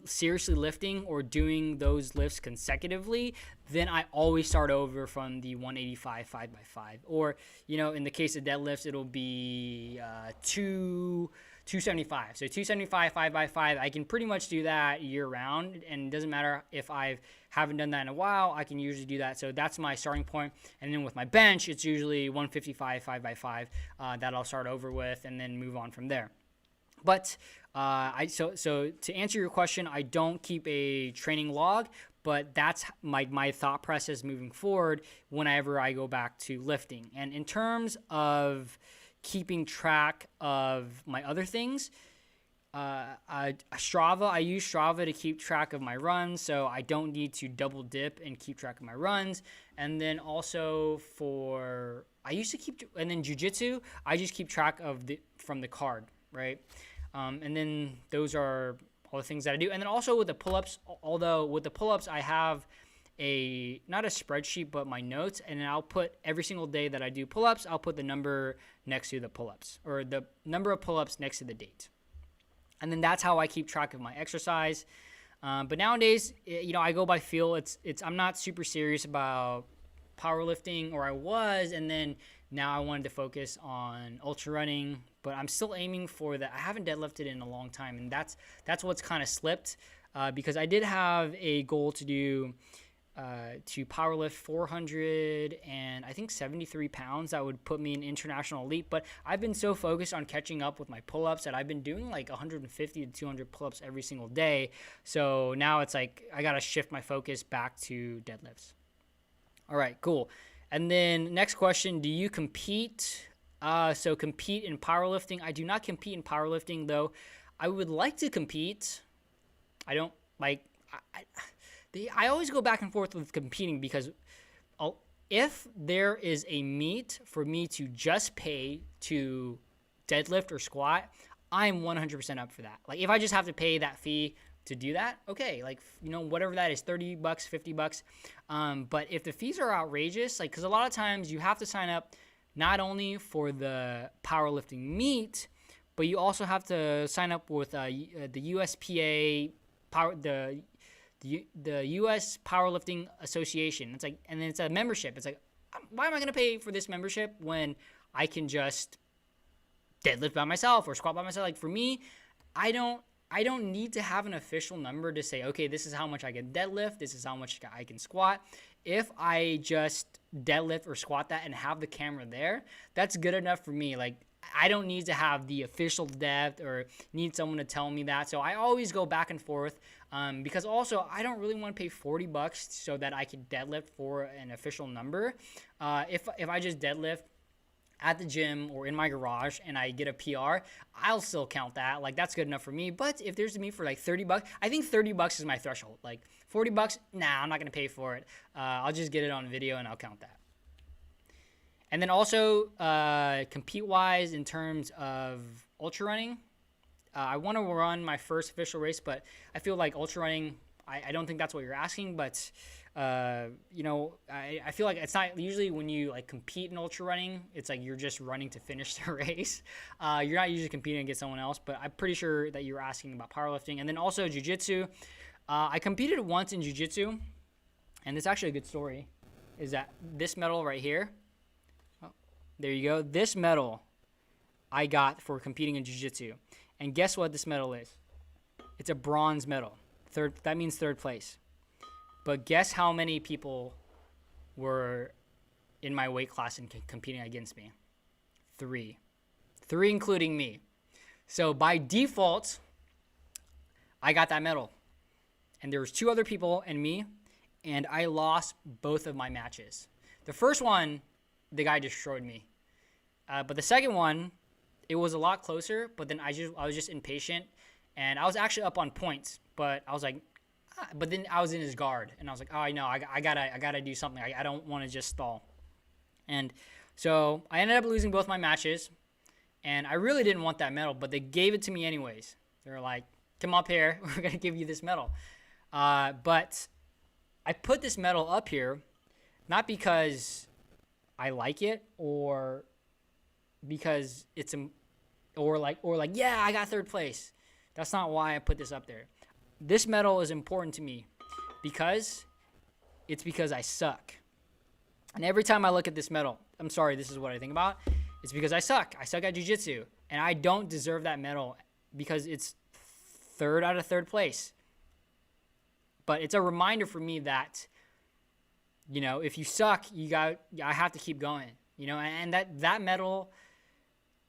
seriously lifting or doing those lifts consecutively, then I always start over from the 185 5x5. Or, in the case of deadlifts, it'll be 275. So 275 5x5, I can pretty much do that year round, and it doesn't matter if I haven't done that in a while, I can usually do that. So that's my starting point. And then with my bench, it's usually 155 5x5 that I'll start over with and then move on from there. But so to answer your question, I don't keep a training log, but that's my thought process moving forward whenever I go back to lifting. And in terms of keeping track of my other things, Strava, I use Strava to keep track of my runs, so I don't need to double dip and keep track of my runs. And then also and then jiu-jitsu, I just keep track of from the card, right? And then those are all the things that I do. And then also with the pull-ups, although with the pull-ups, I have not a spreadsheet, but my notes, and then I'll put every single day that I do pull-ups, I'll put the number next to the pull-ups, or the number of pull-ups next to the date. And then that's how I keep track of my exercise. But nowadays, I go by feel. I'm not super serious about powerlifting, or I was, and then now I wanted to focus on ultra running, but I'm still aiming for that. I haven't deadlifted in a long time, and that's what's kind of slipped, because I did have a goal to do to powerlift 400 and I think 73 pounds. That would put me in international elite, but I've been so focused on catching up with my pull-ups that I've been doing 150 to 200 pull-ups every single day. So now it's I gotta shift my focus back to deadlifts. All right, cool. And then next question, do you compete? So compete in powerlifting. I do not compete in powerlifting, though. I would like to compete. I don't I always go back and forth with competing, because if there is a meet for me to just pay to deadlift or squat, I'm 100% up for that. If I just have to pay that fee, to do that, okay, like, whatever that is, $30, $50. But if the fees are outrageous, like, because a lot of times you have to sign up not only for the powerlifting meet, but you also have to sign up with the USPA the U.S. Powerlifting Association. It's like, and then it's a membership. It's like, why am I going to pay for this membership when I can just deadlift by myself or squat by myself? Like, for me, I don't need to have an official number to say, okay, this is how much I can deadlift, this is how much I can squat. If I just deadlift or squat that and have the camera there, that's good enough for me. Like, I don't need to have the official depth or need someone to tell me that. So I always go back and forth because also I don't really want to pay $40 so that I can deadlift for an official number. If I just deadlift at the gym or in my garage and I get a PR, I'll still count that. Like, that's good enough for me. But if there's a meet for like $30, I think $30 is my threshold. Like, $40, nah, I'm not going to pay for it. I'll just get it on video and I'll count that. And then also, compete-wise, in terms of ultra running, I want to run my first official race, but I feel like ultra running, I don't think that's what you're asking, but, I feel like it's not usually when you, like, compete in ultra running, it's like you're just running to finish the race. You're not usually competing against someone else, but I'm pretty sure that you're asking about powerlifting. And then also jiu-jitsu. I competed once in jiu-jitsu, and it's actually a good story, is that this medal right here, there you go. This medal I got for competing in jiu-jitsu. And guess what this medal is? It's a bronze medal. That means third place. But guess how many people were in my weight class and competing against me? 3. 3 including me. So by default, I got that medal. And there was 2 other people and me, and I lost both of my matches. The first one, the guy destroyed me. But the second one, it was a lot closer, but then I was just impatient, and I was actually up on points, but I was like, but then I was in his guard, and I was like, oh, I know, I gotta do something. I don't want to just stall. And so I ended up losing both my matches, and I really didn't want that medal, but they gave it to me anyways. They were like, come up here, we're gonna give you this medal. But I put this medal up here, not because I like it or because it's yeah, I got third place. That's not why I put this up there. This medal is important to me because I suck. And every time I look at this medal, I'm sorry, this is what I think about. It's because I suck. I suck at jiu-jitsu, and I don't deserve that medal because it's third out of third place. But it's a reminder for me that, if you suck, I have to keep going, and that medal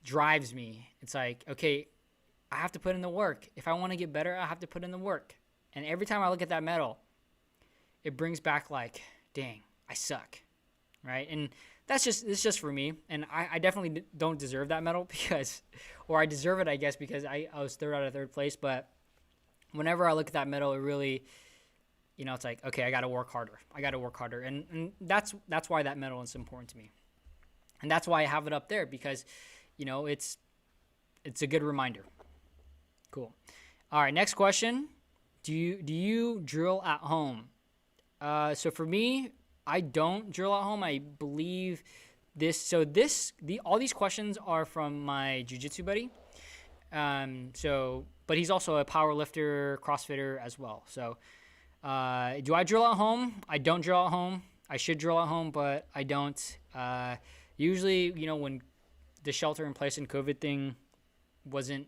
drives me. It's like, okay, I have to put in the work. If I want to get better, I have to put in the work. And every time I look at that medal, it brings back like, dang, I suck, right? And it's just for me. And I definitely don't deserve that medal or I deserve it, I guess, because I was third out of third place. But whenever I look at that medal, it really, it's like, okay, I got to work harder. And that's why that medal is important to me. And that's why I have it up there because, it's a good reminder. Cool. All right, next question. Do you drill at home? So for me, I don't drill at home. I believe all these questions are from my jiu-jitsu buddy. But he's also a power lifter, CrossFitter as well. So, do I drill at home? I don't drill at home. I should drill at home, but I don't. Usually, when the shelter in place and COVID thing wasn't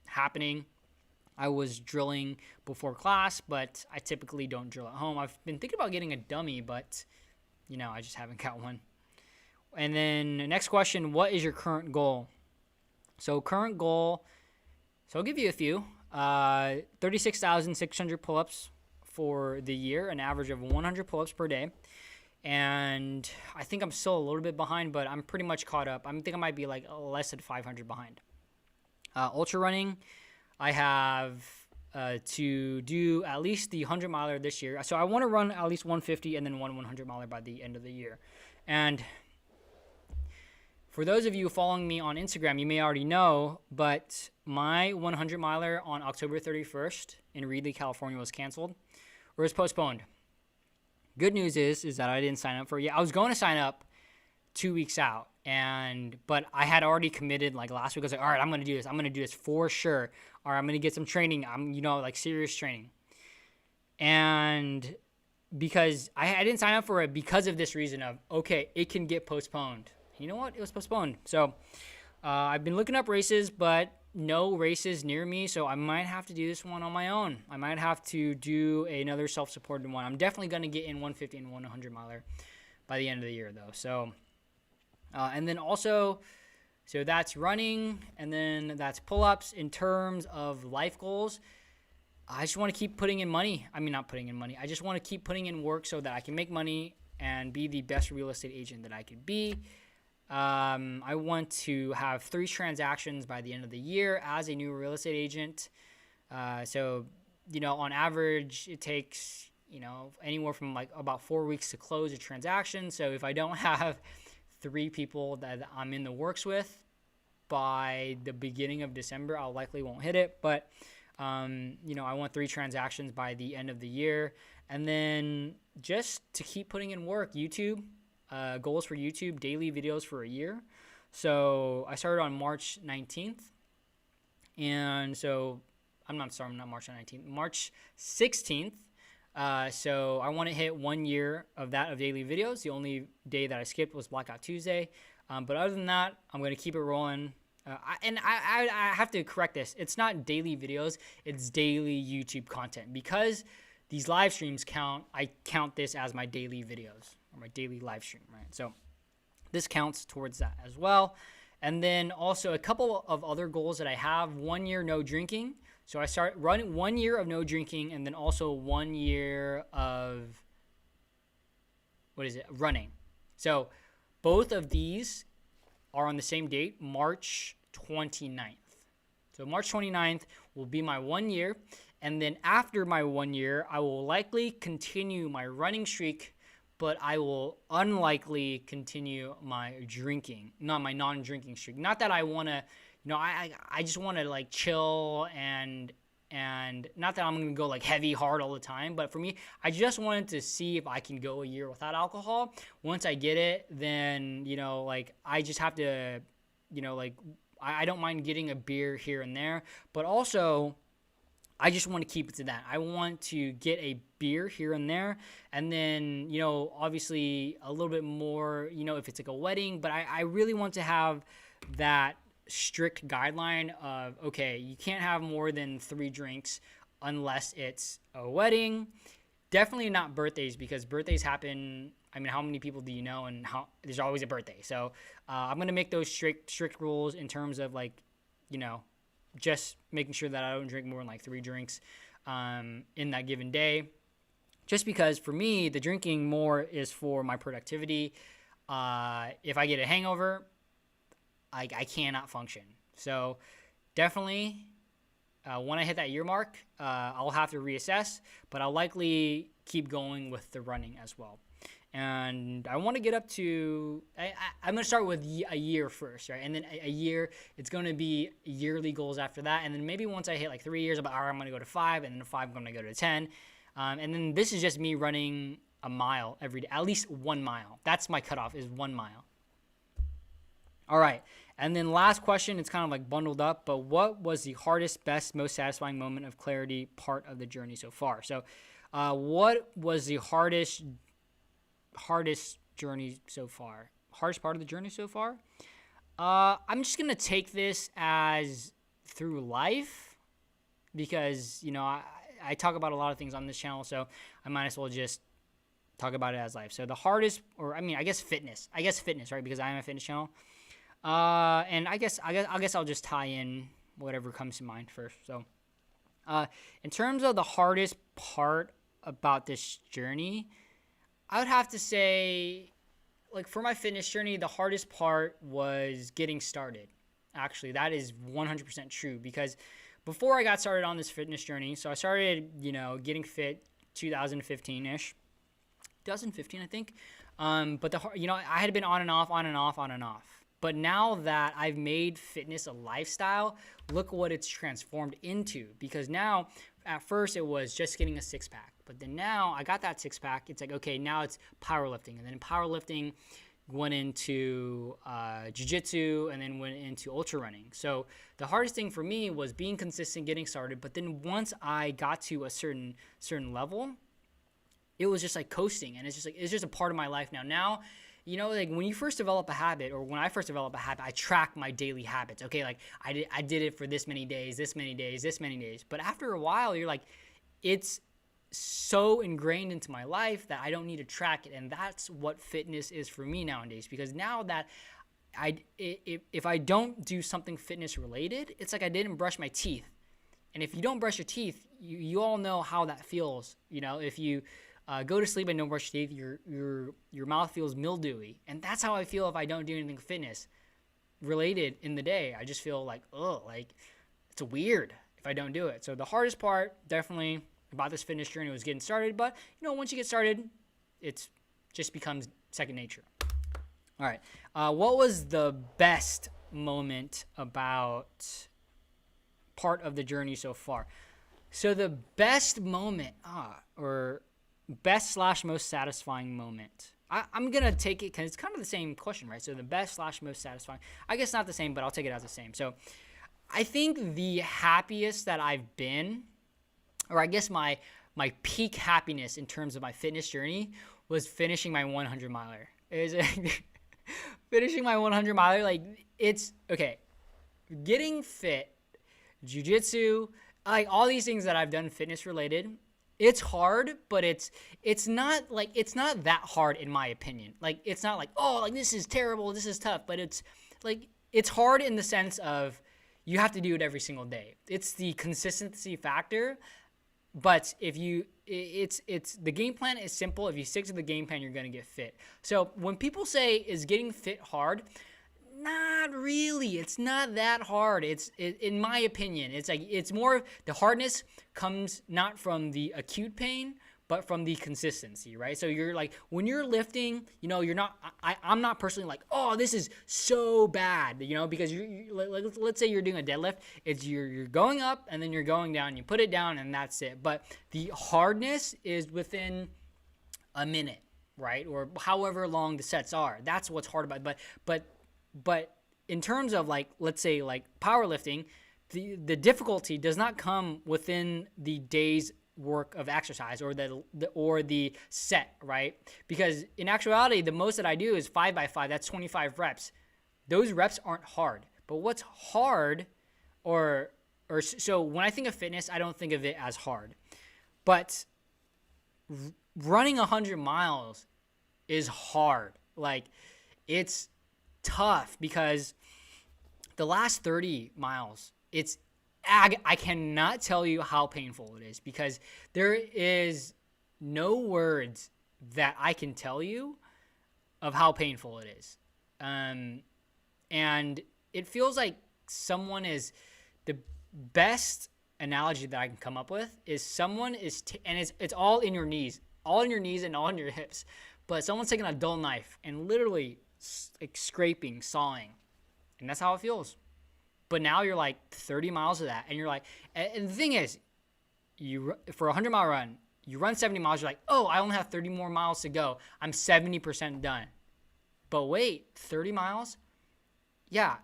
happening, I was drilling before class, but I typically don't drill at home. I've been thinking about getting a dummy, but, I just haven't got one. And then the next question, what is your current goal? So current goal, I'll give you a few. 36,600 pull-ups for the year, an average of 100 pull-ups per day. And I think I'm still a little bit behind, but I'm pretty much caught up. I think I might be like less than 500 behind. Ultra running, I have to do at least the 100 miler this year. So I want to run at least 150 and then 100 miler by the end of the year. And For those of you following me on Instagram, you may already know, but my 100 miler on October 31st in Reedley, California was canceled or was postponed. Good news is that I didn't sign up for it yet. I was going to sign up 2 weeks out, but I had already committed like last week. I was like, all right, I'm going to do this. I'm going to do this for sure. Or I'm going to get some training. Like serious training. And because I didn't sign up for it because of this reason of, okay, it can get postponed. You know what? It was postponed. So I've been looking up races, but no races near me. So I might have to do this one on my own. I might have to do another self-supported one. I'm definitely going to get in 150 and 100 miler by the end of the year, though. So, and then also, so that's running, and then that's pull-ups. In terms of life goals, I just want to keep putting in money. I mean, not putting in money. I just want to keep putting in work so that I can make money and be the best real estate agent that I could be. I want to have 3 transactions by the end of the year as a new real estate agent. So, on average, it takes, anywhere from like about 4 weeks to close a transaction. So if I don't have 3 people that I'm in the works with by the beginning of December, I likely won't hit it. But, I want 3 transactions by the end of the year. And then just to keep putting in work, YouTube. Goals for YouTube, daily videos for a year. So I started on March 19th. And so not March 19th, March 16th. So I want to hit 1 year of daily videos. The only day that I skipped was Blackout Tuesday. But other than that, I'm going to keep it rolling. I have to correct this. It's not daily videos. It's daily YouTube content. Because these live streams count, I count this as my daily videos. Or my daily live stream, right? So this counts towards that as well. And then also a couple of other goals that I have. 1 year no drinking. So I start running 1 year of no drinking, and then also 1 year of running. So both of these are on the same date, March 29th. So March 29th will be my 1 year. And then after my 1 year, I will likely continue my running streak, but I will unlikely continue my non-drinking streak. Not that I want to, I just want to like chill and not that I'm going to go like heavy hard all the time, but for me, I just wanted to see if I can go a year without alcohol. Once I get it, then, I just have to, I don't mind getting a beer here and there, but also I just want to keep it to that. I want to get a beer here and there, and then, obviously a little bit more, if it's like a wedding, but I really want to have that strict guideline of, okay, you can't have more than 3 drinks unless it's a wedding. Definitely not birthdays, because birthdays happen. I mean, how many people do you know, and there's always a birthday. So I'm going to make those strict rules in terms of like, just making sure that I don't drink more than like 3 drinks in that given day. Just because for me, the drinking more is for my productivity. If I get a hangover, I cannot function. So definitely when I hit that year mark, I'll have to reassess, but I'll likely keep going with the running as well. And I want to get up to, I'm going to start with a year first, right? And then a year, it's going to be yearly goals after that. And then maybe once I hit like 3 years, I'm going to go to 5, and then 5, I'm going to go to 10. And then this is just me running a mile every day, at least 1 mile. That's my cutoff, is 1 mile. All right. And then last question, it's kind of like bundled up, but what was the hardest, best, most satisfying moment of clarity part of the journey so far? So what was the hardest journey so far? Hardest part of the journey so far? I'm just going to take this as through life, because, I talk about a lot of things on this channel, so I might as well just talk about it as life. So the hardest, I guess fitness, right? Because I am a fitness channel. And I guess I'll just tie in whatever comes to mind first. So, in terms of the hardest part about this journey, I would have to say, like, for my fitness journey, the hardest part was getting started. Actually, that is 100% true, because before I got started on this fitness journey, so I started, getting fit 2015-ish. 2015, I think. But I had been on and off. But now that I've made fitness a lifestyle, look what it's transformed into. Because now, at first, it was just getting a six-pack. But then now I got that six-pack. It's like, okay, now it's powerlifting. And then powerlifting went into jiu-jitsu, and then went into ultra running. So the hardest thing for me was being consistent, getting started. But then once I got to a certain level, it was just like coasting, and it's just a part of my life now. Now, you know, like when you first develop a habit, or when I first developed a habit, I track my daily habits. Okay, like I did it for this many days, this many days, this many days. But after a while, you're like, it's so ingrained into my life that I don't need to track it. And that's what fitness is for me nowadays. Because now that if I don't do something fitness related, it's like I didn't brush my teeth. And if you don't brush your teeth, you all know how that feels. You know, if you go to sleep and don't brush your teeth, your mouth feels mildewy. And that's how I feel if I don't do anything fitness related in the day. I just feel like, oh, like it's weird if I don't do it. So the hardest part definitely about this fitness journey was getting started. But, you know, once you get started, it just becomes second nature. All right. What was the best moment about part of the journey so far? So the best moment, or best / most satisfying moment. I'm going to take it because it's kind of the same question, right? So the best / most satisfying. I guess not the same, but I'll take it as the same. So I think the happiest that I've been, or I guess my peak happiness in terms of my fitness journey, was finishing my 100 miler. Finishing my 100 miler, like, it's, okay, getting fit, jiu-jitsu, like all these things that I've done fitness related, it's hard, but it's not that hard in my opinion. Like, it's not like, oh, like this is terrible, this is tough, but it's like, it's hard in the sense of you have to do it every single day. It's the consistency factor. But if you, it's the game plan is simple. If you stick to the game plan, you're going to get fit. So when people say, is getting fit hard? Not really. It's not that hard. In my opinion, it's like, it's more, the hardness comes not from the acute pain, but from the consistency, right? So you're like, when you're lifting, you know, you're not, I'm not personally like, oh, this is so bad, you know, because let's say you're doing a deadlift, it's you're going up and then you're going down, you put it down and that's it. But the hardness is within a minute, right? Or however long the sets are. That's what's hard about it. But in terms of like, let's say like powerlifting, the difficulty does not come within the day's work of exercise or the set, right? Because in actuality, the most that I do is 5x5. That's 25 reps. Those reps aren't hard. But what's hard, so when I think of fitness, I don't think of it as hard. But running 100 miles is hard. Like, it's tough because the last 30 miles, I cannot tell you how painful it is, because there is no words that I can tell you of how painful it is. And it feels like the best analogy that I can come up with is someone is, and it's all in your knees and all in your hips, but someone's taking a dull knife and literally like scraping, sawing, and that's how it feels. But now you're like 30 miles of that, and you're like, and the thing is, for a 100-mile run, you run 70 miles, you're like, oh, I only have 30 more miles to go. I'm 70% done. But wait, 30 miles? Yeah,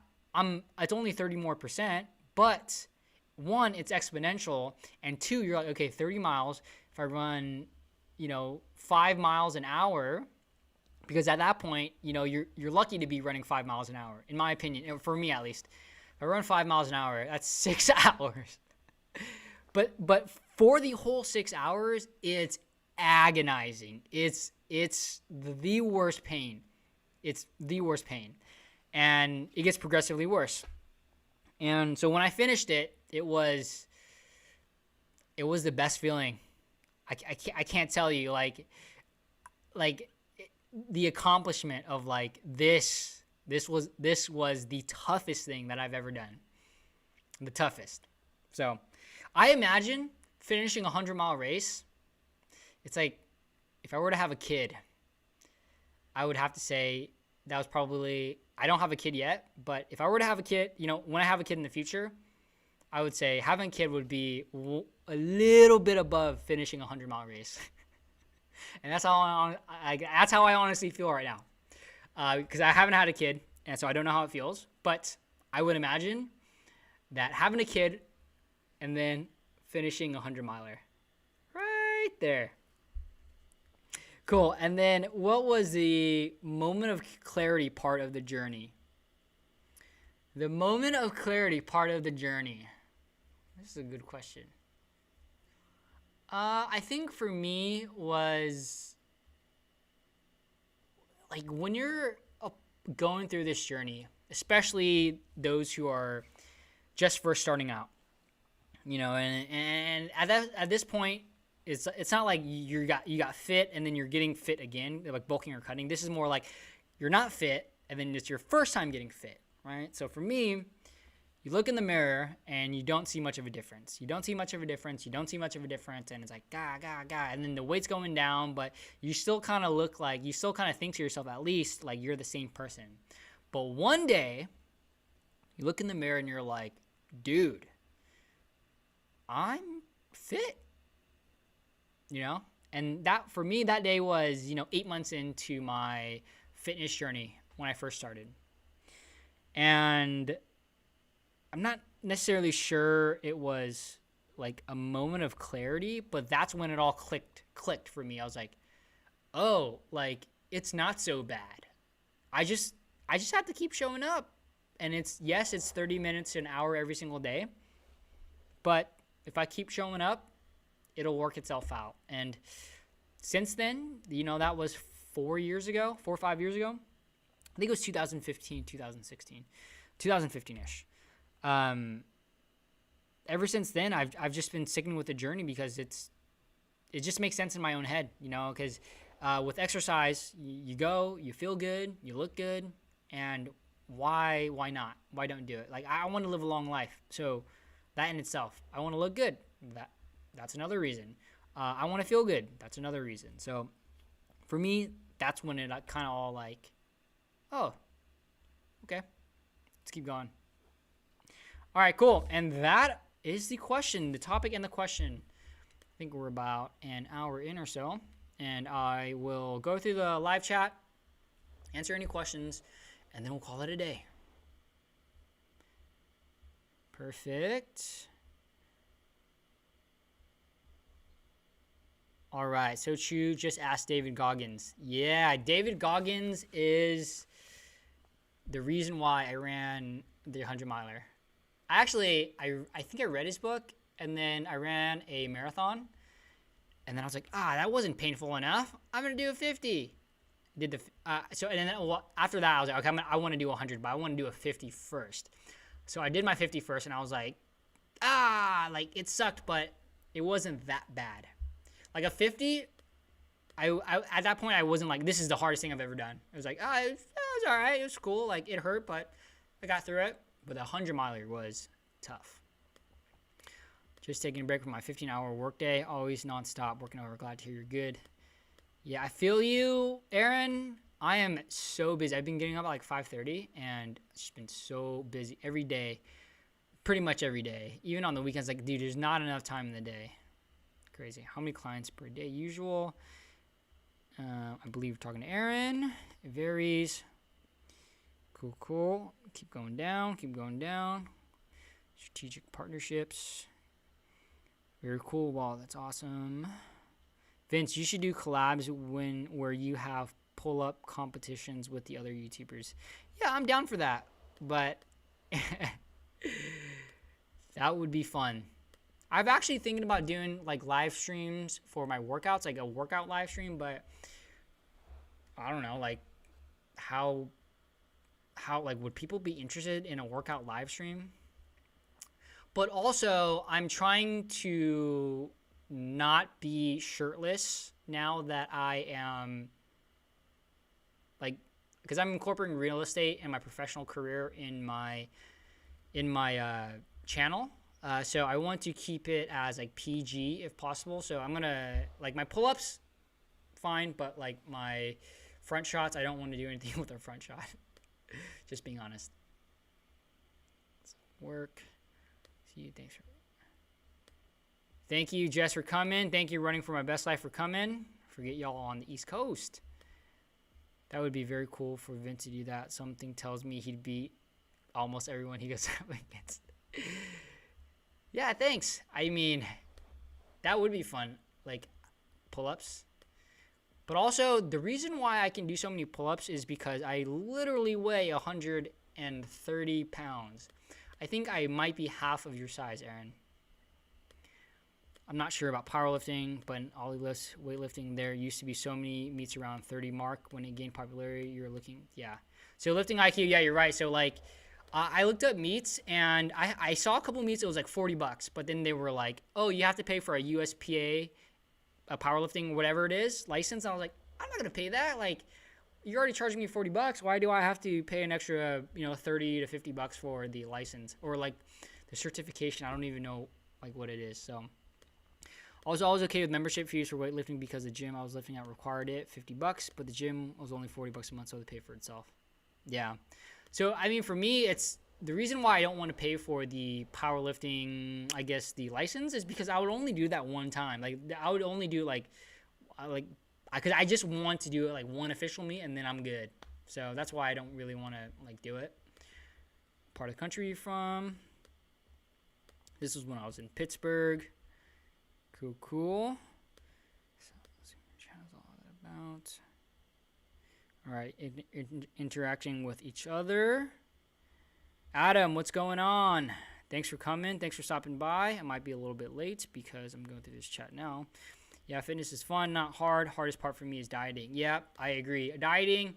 it's only 30 more percent, but one, it's exponential, and two, you're like, okay, 30 miles, if I run, 5 miles an hour, because at that point, you're lucky to be running 5 miles an hour, in my opinion, for me at least. If I run 5 miles an hour, that's 6 hours. But for the whole 6 hours, it's agonizing. It's the worst pain. It's the worst pain. And it gets progressively worse. And so when I finished it, it was the best feeling. I can't tell you, like the accomplishment of like this was the toughest thing that I've ever done. The toughest. So I imagine finishing a 100-mile race, it's like if I were to have a kid, I would have to say that was probably I don't have a kid yet, but if I were to have a kid, when I have a kid in the future, I would say having a kid would be a little bit above finishing a 100-mile race. And that's how I honestly feel right now. Because I haven't had a kid, and so I don't know how it feels. But I would imagine that having a kid and then finishing a 100-miler. Right there. Cool. And then what was the moment of clarity part of the journey? The moment of clarity part of the journey. This is a good question. I think for me was like when you're going through this journey, especially those who are just first starting out, and at this point, it's not like you got fit and then you're getting fit again, like bulking or cutting. This is more like you're not fit and then it's your first time getting fit, right? So for me, you look in the mirror and you don't see much of a difference. And it's like, and then the weight's going down, but you still kind of think to yourself at least like you're the same person. But one day, you look in the mirror and you're like, dude, I'm fit, And that, for me, that day was, 8 months into my fitness journey when I first started. And I'm not necessarily sure it was like a moment of clarity, but that's when it all clicked for me. I was like, oh, like it's not so bad. I just have to keep showing up. And it's 30 minutes to an hour every single day. But if I keep showing up, it'll work itself out. And since then, that was 4 or 5 years ago. I think it was 2015, 2016, 2015-ish. Ever since then, I've just been sticking with the journey because it just makes sense in my own head, because with exercise, you go, you feel good, you look good, and why not? Why don't do it? Like, I want to live a long life. So that in itself, I want to look good. That's another reason. I want to feel good. That's another reason. So for me, that's when it kind of all like, oh, okay, let's keep going. All right, cool. And that is the question, the topic and the question. I think we're about an hour in or so. And I will go through the live chat, answer any questions, and then we'll call it a day. Perfect. All right, so Chu just asked David Goggins. Yeah, David Goggins is the reason why I ran the 100-miler. I think I read his book, and then I ran a marathon, and then I was like, that wasn't painful enough. I'm gonna do a 50. After that, I was like, okay, I want to do 100, but I want to do a 50 first. So I did my 50 first, and I was like, like it sucked, but it wasn't that bad. Like a 50, I at that point I wasn't like, this is the hardest thing I've ever done. It was like, it was all right, it was cool, like it hurt, but I got through it. But the 100-miler was tough. Just taking a break from my 15-hour workday, always nonstop working over. Glad to hear you're good. Yeah, I feel you, Aaron. I am so busy. I've been getting up at like 5:30, and it's just been so busy every day, pretty much every day. Even on the weekends, like, dude, there's not enough time in the day. Crazy. How many clients per day? Usual. I believe we're talking to Aaron. It varies. Cool. Keep going down. Strategic partnerships. Very cool. Wow, that's awesome. Vince, you should do collabs where you have pull-up competitions with the other YouTubers. Yeah, I'm down for that. But that would be fun. I've actually thinking about doing like live streams for my workouts, like a workout live stream, but I don't know, like how like would people be interested in a workout live stream? But also I'm trying to not be shirtless now that I am like, because I'm incorporating real estate and my professional career in my channel. So I want to keep it as like PG if possible. So I'm gonna, like, my pull-ups, fine, but like my front shots, I don't want to do anything with a front shot. Just being honest. Work. See you. Thank you, Jess, for coming. Thank you, Running for My Best Life, for coming. Forget y'all on the East Coast. That would be very cool for Vince to do that. Something tells me he'd beat almost everyone he goes up against. Yeah, thanks. I mean, that would be fun. Like, pull-ups. But also, the reason why I can do so many pull-ups is because I literally weigh 130 pounds. I think I might be half of your size, Aaron. I'm not sure about powerlifting, but in Ollie lifts, weightlifting, there used to be so many meets around 30 mark. When it gained popularity, you're looking, yeah. So lifting IQ, yeah, you're right. So like, I looked up meets, and I saw a couple meets. It was like $40, but then they were like, oh, you have to pay for a USPA, a powerlifting, whatever it is, license. And I was like, I'm not gonna pay that. Like, you're already charging me $40. Why do I have to pay an extra, $30 to $50 for the license or like the certification? I don't even know like what it is. So I was always okay with membership fees for weightlifting because the gym I was lifting at required it, $50, but the gym was only $40 a month, so it paid for itself. Yeah. So I mean, for me, it's the reason why I don't want to pay for the powerlifting, I guess, the license is because I would only do that one time. Like, I would only do because I just want to do it like one official meet and then I'm good. So that's why I don't really want to like do it. Part of the country you're from. This was when I was in Pittsburgh. Cool. So let's see what channel's all that about. All right, interacting with each other. Adam, what's going on? Thanks for coming. Thanks for stopping by. I might be a little bit late because I'm going through this chat now. Yeah, fitness is fun, not hard. Hardest part for me is dieting. Yeah, I agree. Dieting,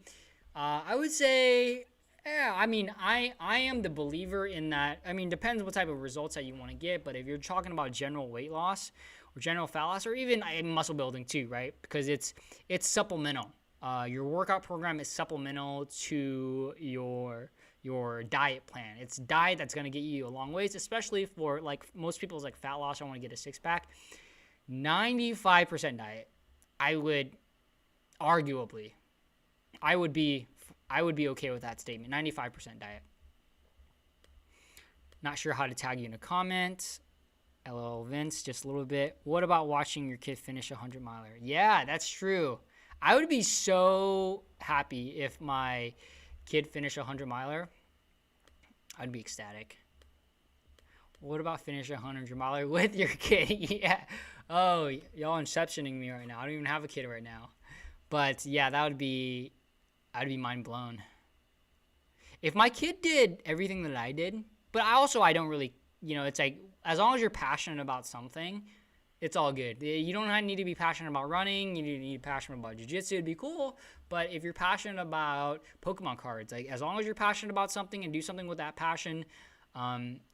I would say, yeah, I mean, I am the believer in that. I mean, depends what type of results that you want to get, but if you're talking about general weight loss or general fat loss or even muscle building too, right? Because it's supplemental. Your workout program is supplemental to your diet plan. It's diet that's going to get you a long ways, especially for like most people's like fat loss. I want to get a six pack. 95% diet. I would arguably, I would be okay with that statement. 95% diet. Not sure how to tag you in a comment. LL Vince, just a little bit. What about watching your kid finish a 100-miler? Yeah, that's true. I would be so happy if my kid finished a 100-miler. I'd be ecstatic. What about finish a 100-miler with your kid? Yeah. Oh, y'all inceptioning me right now. I don't even have a kid right now. But yeah, I'd be mind blown. If my kid did everything that I did, but I don't really, it's like, as long as you're passionate about something, it's all good. You don't need to be passionate about running. You need to be passionate about jiu-jitsu. It'd be cool. But if you're passionate about Pokemon cards, like as long as you're passionate about something and do something with that passion,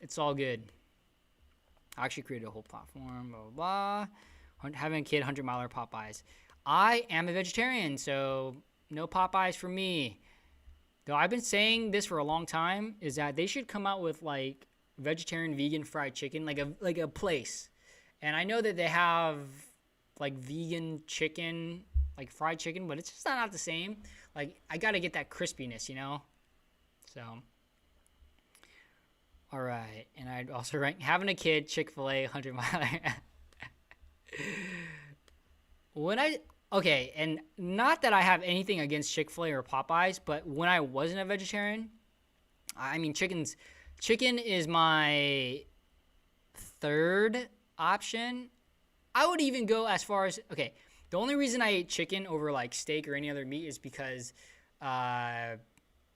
it's all good. I actually created a whole platform, blah, blah, blah. Having a kid, 100-miler Popeyes. I am a vegetarian, so no Popeyes for me. Though I've been saying this for a long time, is that they should come out with like vegetarian, vegan fried chicken, like a place. And I know that they have like vegan chicken, like fried chicken, but it's just not the same. Like, I got to get that crispiness, So, all right. And I'd also rank having a kid, Chick-fil-A, 100-miler. Okay, and not that I have anything against Chick-fil-A or Popeyes, but when I wasn't a vegetarian, I mean, chicken is my third option. I would even go as far as, okay, the only reason I ate chicken over like steak or any other meat is because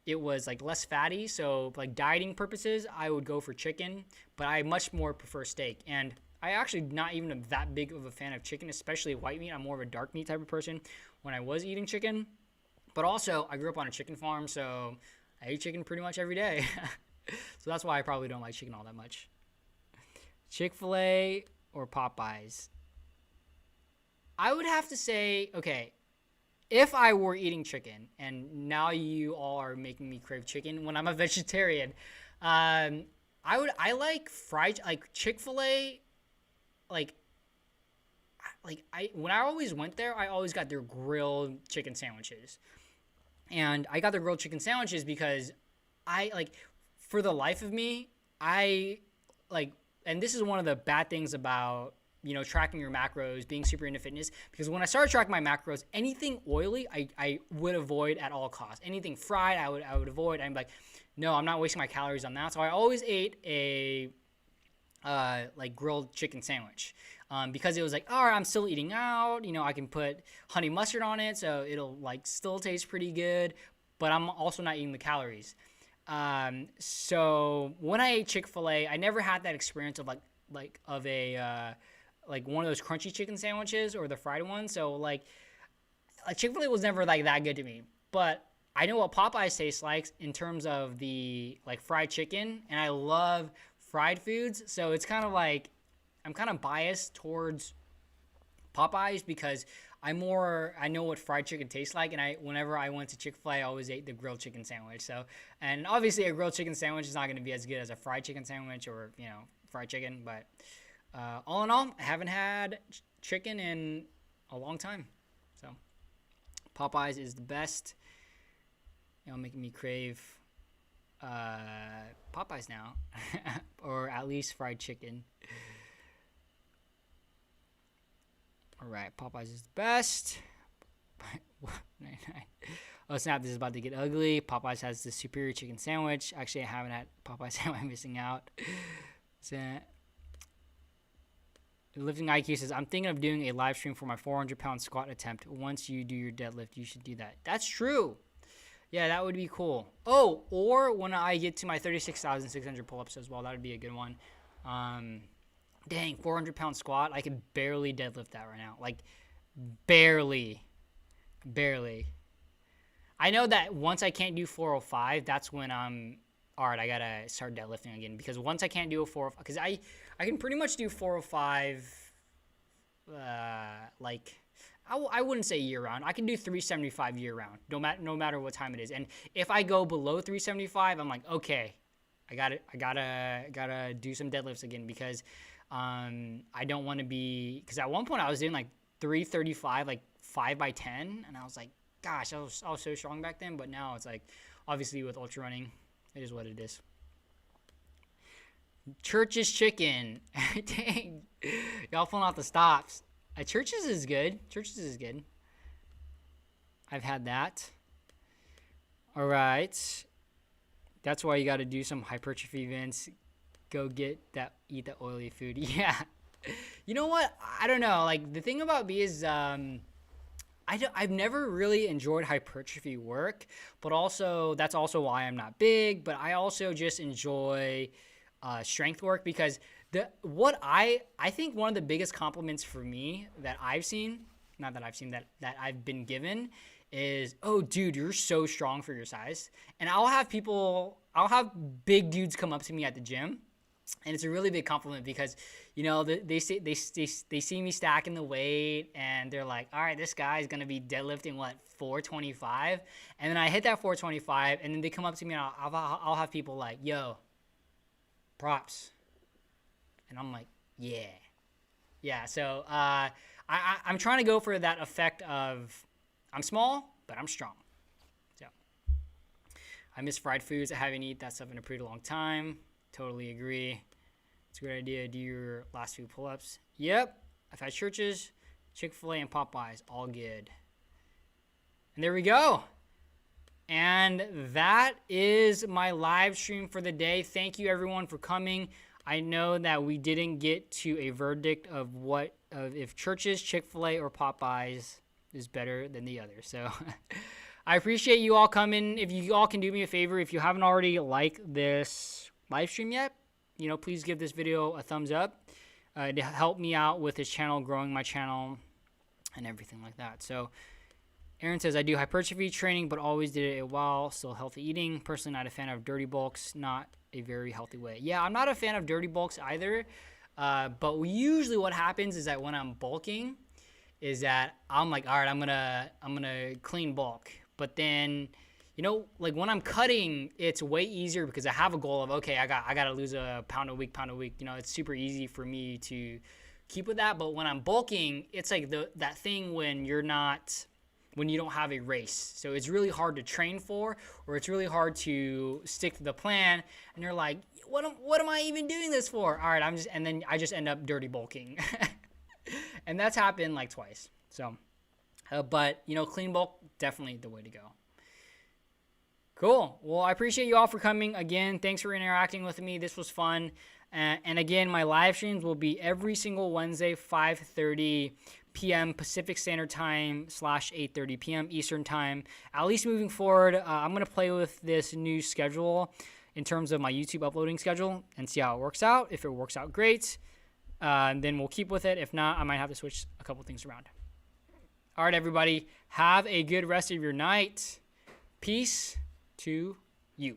it was like less fatty. So like dieting purposes, I would go for chicken, but I much more prefer steak. And I actually not even that big of a fan of chicken, especially white meat. I'm more of a dark meat type of person when I was eating chicken. But also, I grew up on a chicken farm, so I ate chicken pretty much every day. So that's why I probably don't like chicken all that much. Chick-fil-A or Popeyes? I would have to say, okay, if I were eating chicken, and now you all are making me crave chicken when I'm a vegetarian, I like fried, like Chick-fil-A, when I always went there, I always got their grilled chicken sandwiches. And I got their grilled chicken sandwiches because I like, for the life of me, I like, and this is one of the bad things about, tracking your macros, being super into fitness, because when I started tracking my macros, anything oily, I would avoid at all costs. Anything fried, I would avoid. I'm like, no, I'm not wasting my calories on that. So I always ate a like grilled chicken sandwich, because it was like, all right, I'm still eating out. I can put honey mustard on it, so it'll like still taste pretty good, but I'm also not eating the calories. So when I ate Chick-fil-A, I never had that experience of like one of those crunchy chicken sandwiches or the fried ones. So like Chick-fil-A was never like that good to me, but I know what Popeyes tastes like in terms of the like fried chicken, and I love fried foods. So it's kind of like I'm kind of biased towards Popeyes because I know what fried chicken tastes like, and whenever I went to Chick-fil-A, I always ate the grilled chicken sandwich. So, and obviously a grilled chicken sandwich is not going to be as good as a fried chicken sandwich or fried chicken, but all in all, I haven't had chicken in a long time. So Popeyes is the best. Making me crave Popeyes now, or at least fried chicken. All right, Popeyes is the best. Oh snap, this is about to get ugly. Popeyes has the superior chicken sandwich. Actually, I haven't had Popeyes, so I'm missing out. Lifting IQ says, I'm thinking of doing a live stream for my 400-pound squat attempt. Once you do your deadlift, you should do that. That's true. Yeah, that would be cool. Oh, or when I get to my 36,600 pull-ups as well, that would be a good one. Dang, 400-pound squat. I could barely deadlift that right now. Like, barely. I know that once I can't do 405, that's when I'm, all right, I got to start deadlifting again. Because once I can't do a 405, because I can pretty much do 405, like, I wouldn't say year-round. I can do 375 year-round, no matter what time it is. And if I go below 375, I'm like, okay, I gotta do some deadlifts again because I don't want to be, because at one point I was doing like 335, like 5 by 10, and I was like, gosh, I was so strong back then. But now it's like, obviously with ultra running, it is what it is. Church's chicken. Dang, y'all pulling out the stops. Church's is good. I've had that. All right. That's why you got to do some hypertrophy, Vince. Go eat that oily food. Yeah. You know what? I don't know. Like, the thing about me is I've never really enjoyed hypertrophy work, but also that's also why I'm not big. But I also just enjoy strength work because I think one of the biggest compliments for me that I've seen, not that I've seen, that I've been given is, oh, dude, you're so strong for your size. And I'll have big dudes come up to me at the gym, and it's a really big compliment because, they see me stacking the weight, and they're like, all right, this guy's going to be deadlifting, 425? And then I hit that 425, and then they come up to me, and I'll have people like, yo, props. And I'm like, yeah. So I'm trying to go for that effect of I'm small, but I'm strong. So I miss fried foods. I haven't eaten that stuff in a pretty long time. Totally agree. It's a good idea. Do your last few pull-ups. Yep. I've had Church's, Chick-fil-A, and Popeyes. All good. And there we go. And that is my live stream for the day. Thank you, everyone, for coming. I know that we didn't get to a verdict of if Church's, Chick-fil-A, or Popeyes is better than the other. So I appreciate you all coming. If you all can do me a favor, if you haven't already liked this live stream yet, please give this video a thumbs up to help me out with this channel, growing my channel, and everything like that. So Aaron says, I do hypertrophy training, but always did it while still healthy eating. Personally, not a fan of dirty bulks, not a very healthy way. Yeah, I'm not a fan of dirty bulks either. But usually what happens is that when I'm bulking is that I'm like, all right, I'm gonna clean bulk. But then, like when I'm cutting, it's way easier because I have a goal of, okay, I got to lose a pound a week. It's super easy for me to keep with that. But when I'm bulking, it's like that thing when you're not when you don't have a race. So it's really hard to train for, or it's really hard to stick to the plan. And you're like, what am I even doing this for? All right, and then I just end up dirty bulking. And that's happened like twice. So, but clean bulk, definitely the way to go. Cool. Well, I appreciate you all for coming again. Thanks for interacting with me. This was fun. And again, my live streams will be every single Wednesday, 5:30 p.m. Pacific Standard Time / 8:30 p.m. Eastern Time. At least moving forward, I'm going to play with this new schedule in terms of my YouTube uploading schedule and see how it works out. If it works out great, then we'll keep with it. If not, I might have to switch a couple things around. All right, everybody. Have a good rest of your night. Peace to you.